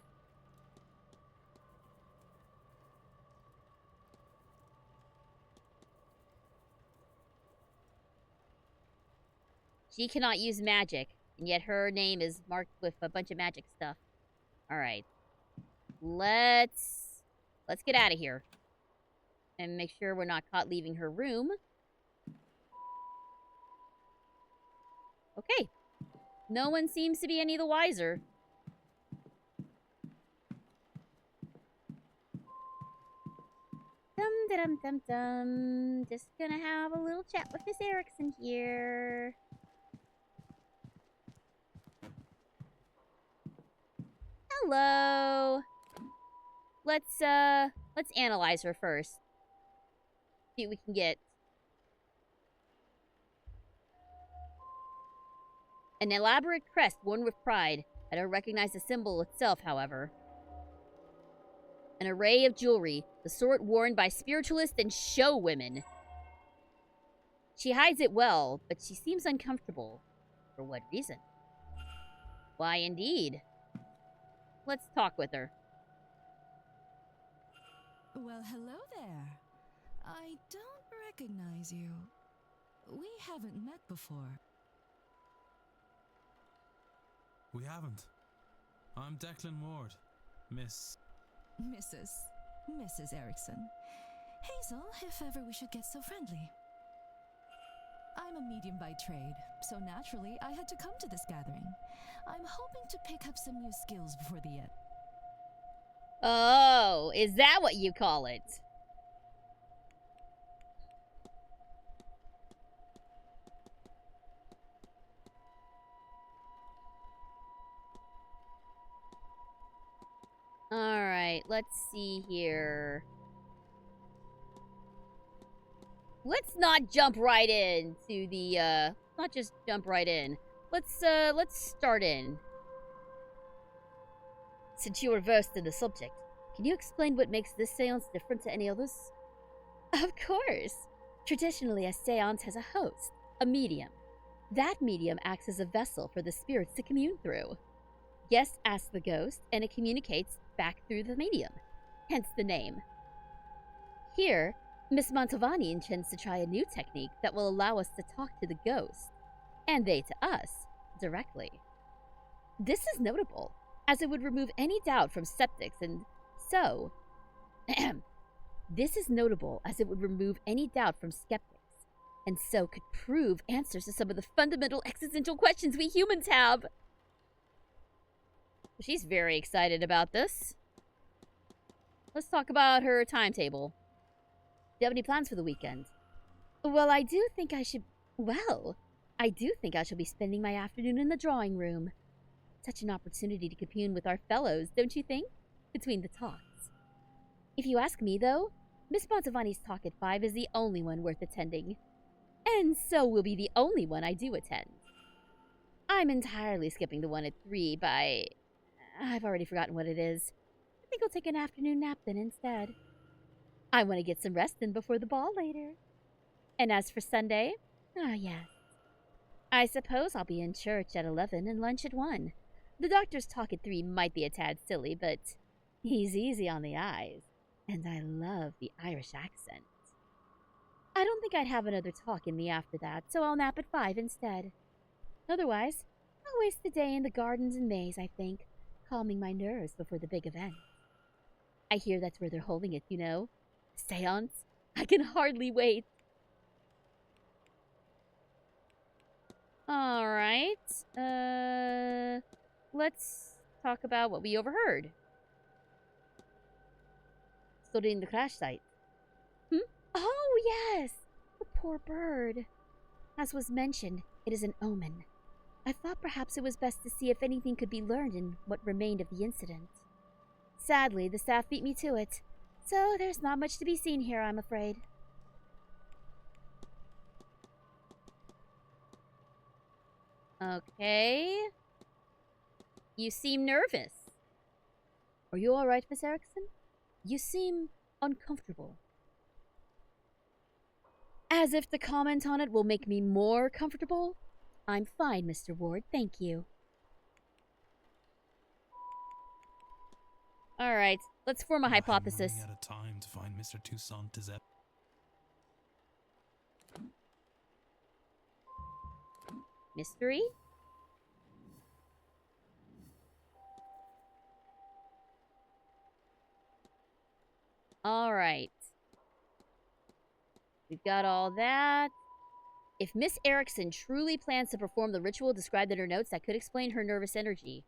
She cannot use magic, and yet her name is marked with a bunch of magic stuff. Alright. Let's get out of here. And make sure we're not caught leaving her room. Okay. No one seems to be any the wiser. Dum-da-dum-dum-dum. Just gonna have a little chat with Miss Erickson here. Hello. Let's analyze her first. See what we can get. An elaborate crest worn with pride. I don't recognize the symbol itself, however. An array of jewelry, the sort worn by spiritualists and show women. She hides it well, but she seems uncomfortable. For what reason? Why, indeed. Let's talk with her. Well, hello there. I don't recognize you. We haven't met before. We haven't. I'm Declan Ward, Mrs. Erickson. Hazel, if ever we should get so friendly. I'm a medium by trade, so naturally I had to come to this gathering. I'm hoping to pick up some new skills before the end. Oh, is that what you call it? Alright, let's see here. Let's not jump right in to the, not just jump right in. Let's start in. Since you are versed in the subject, can you explain what makes this seance different to any others? Of course. Traditionally, a seance has a host, a medium. That medium acts as a vessel for the spirits to commune through. Guests ask the ghost, and it communicates back through the medium, hence the name. Here, Miss Mantovani intends to try a new technique that will allow us to talk to the ghost, and they to us, directly. This is notable, as it would remove any doubt from skeptics, and so... This is notable, as it would remove any doubt from skeptics, and so could prove answers to some of the fundamental existential questions we humans have. She's very excited about this. Let's talk about her timetable. Do you have any plans for the weekend? Well, I do think I shall be spending my afternoon in the drawing room. Such an opportunity to commune with our fellows, don't you think? Between the talks. If you ask me, though, Miss Mantovani's talk at 5 is the only one worth attending. And so will be the only one I do attend. I'm entirely skipping the one at 3 by... I've already forgotten what it is. I think I'll take an afternoon nap then instead. I want to get some rest in before the ball later. And as for Sunday, yes. I suppose I'll be in church at 11 and lunch at 1. The doctor's talk at 3 might be a tad silly, but he's easy on the eyes, and I love the Irish accent. I don't think I'd have another talk in me after that, so I'll nap at 5 instead. Otherwise, I'll waste the day in the gardens and maze, I think, calming my nerves before the big event. I hear that's where they're holding it, you know? Seance? I can hardly wait. Alright. Let's talk about what we overheard. Studying the crash site. Oh, yes! The poor bird. As was mentioned, it is an omen. I thought perhaps it was best to see if anything could be learned in what remained of the incident. Sadly, the staff beat me to it, so there's not much to be seen here, I'm afraid. Okay. You seem nervous. Are you all right, Miss Erickson? You seem uncomfortable. As if to comment on it will make me more comfortable? I'm fine, Mr. Ward, thank you. Alright, let's form a hypothesis. I'm running out of time to find Mr. Toussaint Tizep. Mystery? Alright. We've got all that. If Miss Erickson truly plans to perform the ritual described in her notes, that could explain her nervous energy.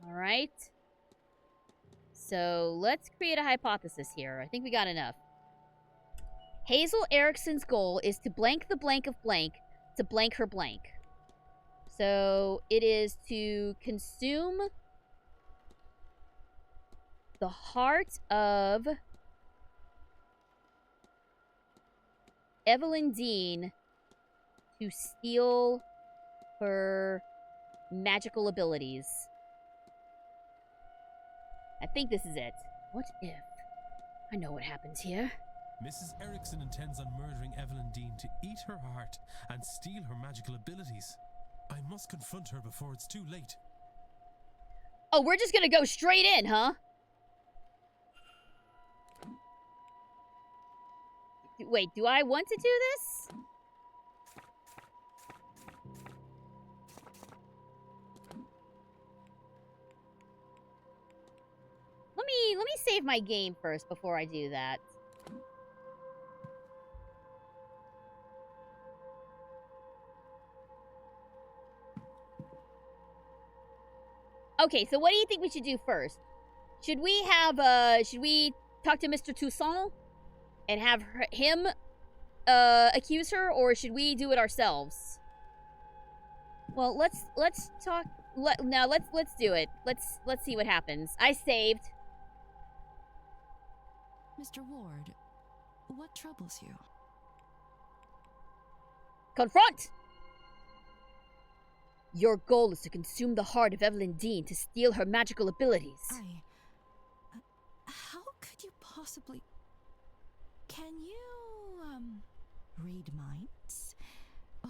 Alright. So, let's create a hypothesis here. I think we got enough. Hazel Erickson's goal is to blank the blank of blank to blank her blank. So, it is to consume the heart of Evelyn Dean to steal her magical abilities. I think this is it. What if? I know what happens here. Mrs. Erickson intends on murdering Evelyn Dean to eat her heart and steal her magical abilities. I must confront her before it's too late. Oh, we're just gonna go straight in, huh? Wait, do I want to do this? Let me save my game first before I do that. Okay, so what do you think we should do first? Should we talk to Mr. Toussaint and have him accuse her, or should we do it ourselves? Well, let's talk. Let's do it. Let's see what happens. I saved. Mr. Ward, what troubles you? Confront! Your goal is to consume the heart of Evelyn Dean to steal her magical abilities. How could you possibly... Can you, read minds?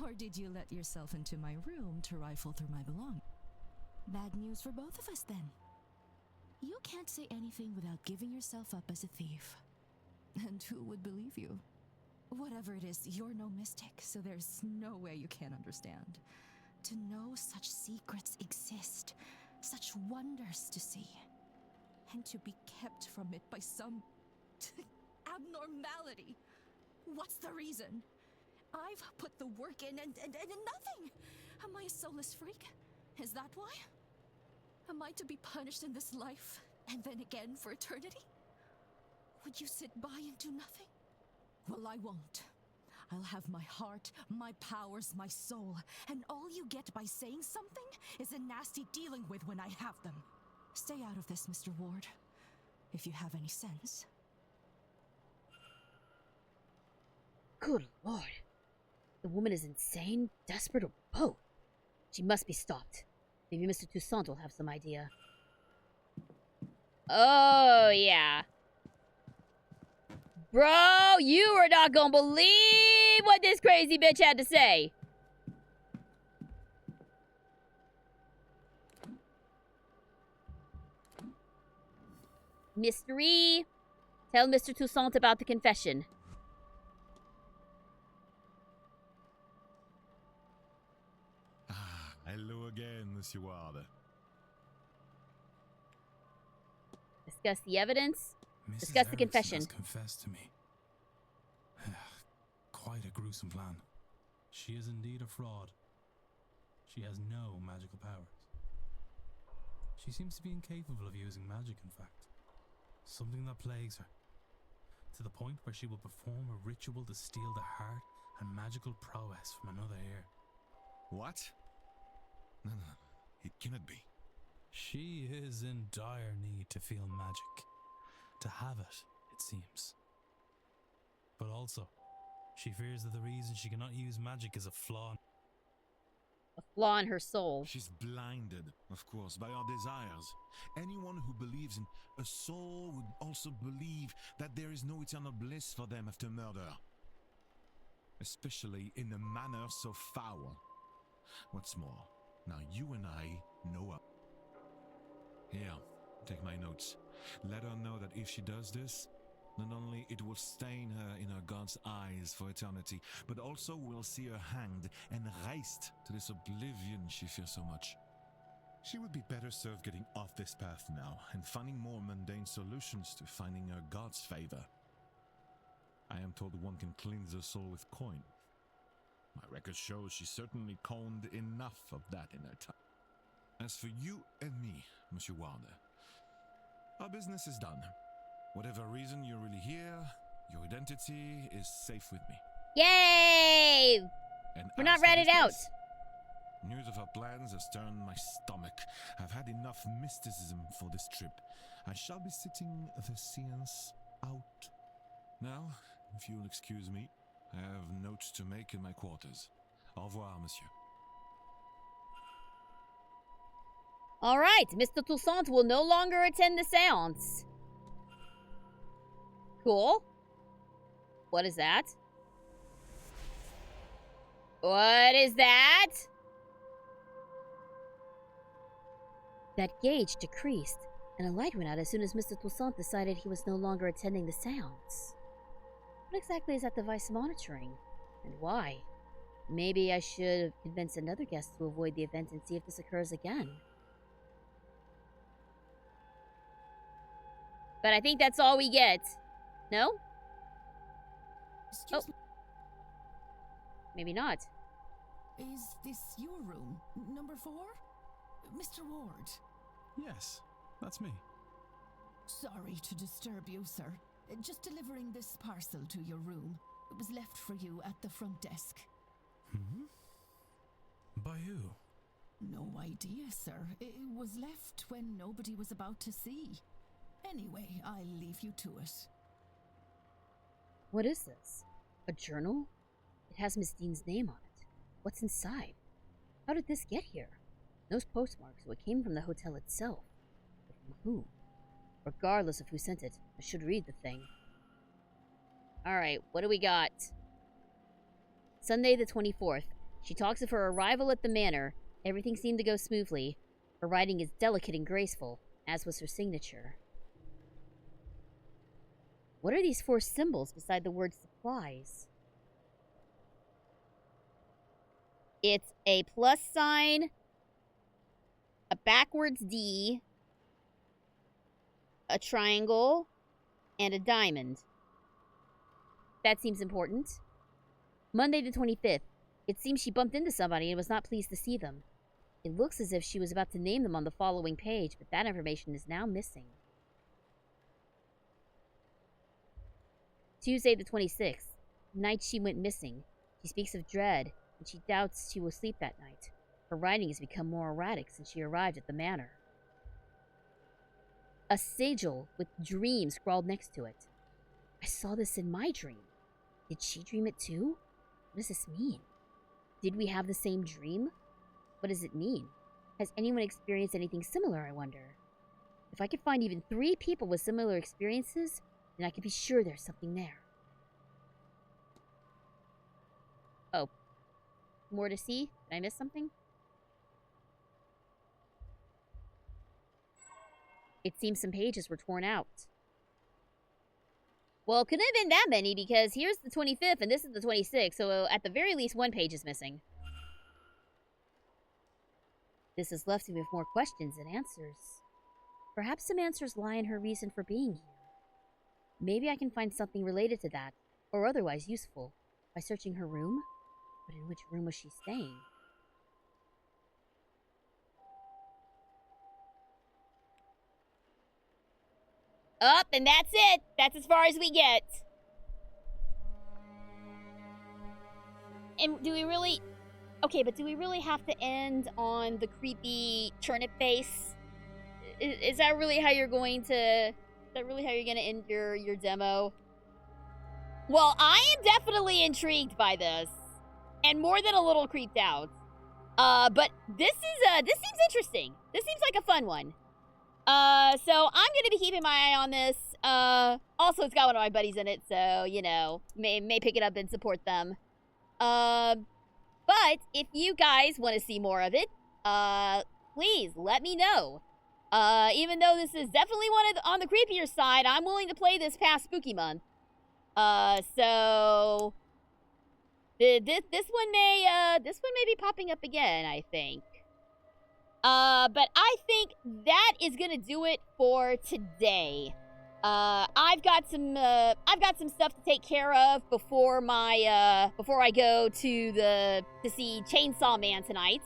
Or did you let yourself into my room to rifle through my belongings? Bad news for both of us, then. You can't say anything without giving yourself up as a thief. And who would believe you? Whatever it is, you're no mystic, so there's no way you can't understand. To know such secrets exist, such wonders to see, and to be kept from it by some abnormality. What's the reason? I've put the work in and nothing! Am I a soulless freak? Is that why? Am I to be punished in this life, and then again for eternity? Would you sit by and do nothing? Well, I won't. I'll have my heart, my powers, my soul, and all you get by saying something is a nasty dealing with when I have them. Stay out of this, Mr. Ward, if you have any sense. Good lord. The woman is insane, desperate, or both. She must be stopped. Maybe Mr. Toussaint will have some idea. Oh, yeah. Bro, you are not gonna believe what this crazy bitch had to say. Mystery. Tell Mr. Toussaint about the confession. Hello again, Monsieur Ward. Discuss the evidence. Mrs. Discuss the Erickson confession. has confessed to me. Quite a gruesome plan. She is indeed a fraud. She has no magical powers. She seems to be incapable of using magic, in fact. Something that plagues her. To the point where she will perform a ritual to steal the heart and magical prowess from another ear. What? No, it cannot be. She is in dire need to feel magic. To have it seems. But also, she fears that the reason she cannot use magic is a flaw. A flaw in her soul. She's blinded, of course, by our desires. Anyone who believes in a soul would also believe that there is no eternal bliss for them after murder. Especially in a manner so foul. What's more, now you and I know her. Here, take my notes. Let her know that if she does this, not only it will stain her in her God's eyes for eternity, but also we'll see her hanged and raised to this oblivion she fears so much. She would be better served getting off this path now and finding more mundane solutions to finding her God's favor. I am told one can cleanse her soul with coin. My record shows she certainly coined enough of that in her time. As for you and me, Monsieur Wilder, our business is done. Whatever reason you're really here, your identity is safe with me. Yay! And We're as not for ratted this out. place, news of our plans has turned my stomach. I've had enough mysticism for this trip. I shall be sitting the seance out. Now, if you'll excuse me, I have notes to make in my quarters. Au revoir, monsieur. All right, Mr. Toussaint will no longer attend the seance. Cool. What is that? What is that? That gauge decreased, and a light went out as soon as Mr. Toussaint decided he was no longer attending the seance. What exactly is that device monitoring? And why? Maybe I should convince another guest to avoid the event and see if this occurs again. But I think that's all we get. No? Excuse me. Maybe not. Is this your room? Number 4? Mr. Ward. Yes, that's me. Sorry to disturb you, sir. Just delivering this parcel to your room. It was left for you at the front desk. By who? No idea, sir. It was left when nobody was about to see. Anyway, I'll leave you to it. What is this? A journal? It has Miss Dean's name on it. What's inside? How did this get here? Those postmarks, so it came from the hotel itself. But from who? Regardless of who sent it, I should read the thing. Alright, what do we got? Sunday the 24th. She talks of her arrival at the manor. Everything seemed to go smoothly. Her writing is delicate and graceful, as was her signature. What are these 4 symbols beside the word supplies? It's a plus sign, a backwards D, a triangle, and a diamond. That seems important. Monday the 25th. It seems she bumped into somebody and was not pleased to see them. It looks as if she was about to name them on the following page, but that information is now missing. Tuesday the 26th. Night she went missing. She speaks of dread, and she doubts she will sleep that night. Her writing has become more erratic since she arrived at the manor. A sigil with dream scrawled next to it. I saw this in my dream. Did she dream it too? What does this mean? Did we have the same dream? What does it mean? Has anyone experienced anything similar, I wonder? If I could find even 3 people with similar experiences, then I could be sure there's something there. Oh. More to see? Did I miss something? It seems some pages were torn out. Well, it couldn't have been that many because here's the 25th and this is the 26th, so at the very least 1 page is missing. This has left me with more questions than answers. Perhaps some answers lie in her reason for being here. Maybe I can find something related to that, or otherwise useful, by searching her room? But in which room was she staying? Up, and that's it! That's as far as we get. And do we really... Okay, but do we really have to end on the creepy turnip face? Is that really how you're going to... Is that really how you're going to end your demo? Well, I am definitely intrigued by this. And more than a little creeped out. But this seems interesting. This seems like a fun one. So I'm gonna be keeping my eye on this. Also, it's got one of my buddies in it, so, you know, may pick it up and support them. But if you guys want to see more of it, please let me know. Even though this is definitely on the creepier side, I'm willing to play this past spooky month. So this one may be popping up again, I think. But I think that is gonna do it for today. I've got some stuff to take care of before I go to see Chainsaw Man tonight,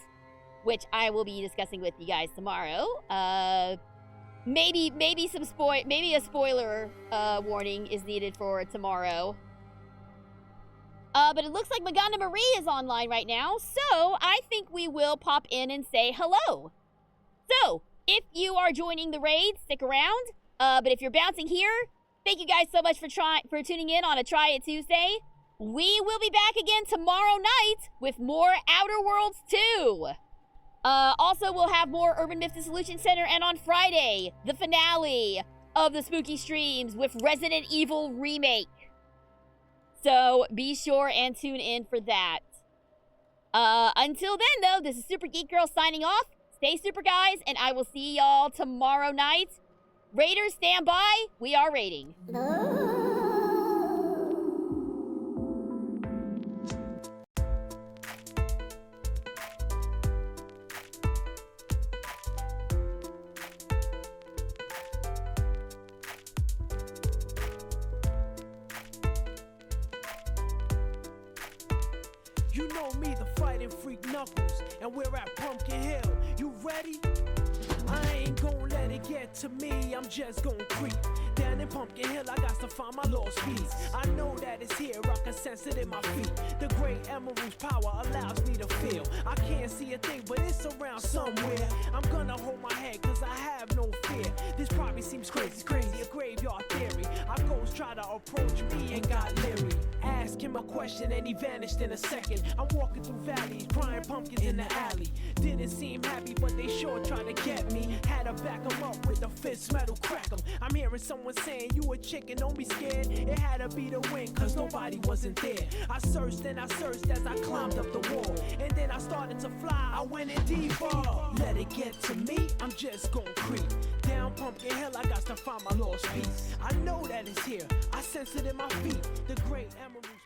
which I will be discussing with you guys tomorrow. Maybe a spoiler warning is needed for tomorrow. But it looks like Magana Marie is online right now, so I think we will pop in and say hello. So, if you are joining the raid, stick around. But if you're bouncing here, thank you guys so much for tuning in on a Try It Tuesday. We will be back again tomorrow night with more Outer Worlds 2. Also, we'll have more Urban Myth Dissolution Center, and on Friday, the finale of the spooky streams with Resident Evil Remake. So be sure and tune in for that. Until then, though, this is Super Geek Girl signing off. Stay super, guys, and I will see y'all tomorrow night. Raiders, stand by. We are raiding. You know me, the fighting freak Knuckles, and we're at Pumpkin Hill. You ready? I ain't gon' let it get to me, I'm just gon' creep. Down in Pumpkin Hill, I got to find my lost piece. I know that it's here, I can sense it in my feet. The great emerald's power allows me to feel. I can't see a thing, but it's around somewhere. I'm gonna hold my head, cause I have no fear. This probably seems crazy, a graveyard theory. I go girls try to approach me and got leery. Ask him a question and he vanished in a second. I'm walking through valleys, crying pumpkins in the alley. Didn't seem happy, but they sure tried to get me. Had to back them up with a fist, metal crack 'em. I'm hearing someone saying, you a chicken, don't be scared. It had to be the wind, cause nobody wasn't there. I searched and I searched as I climbed up the wall. And then I started to fly, I went in deeper. Let it get to me, I'm just gon' creep. Down Pumpkin Hill, I got to find my lost piece. I know that it's here, I sense it in my feet. The great emerald.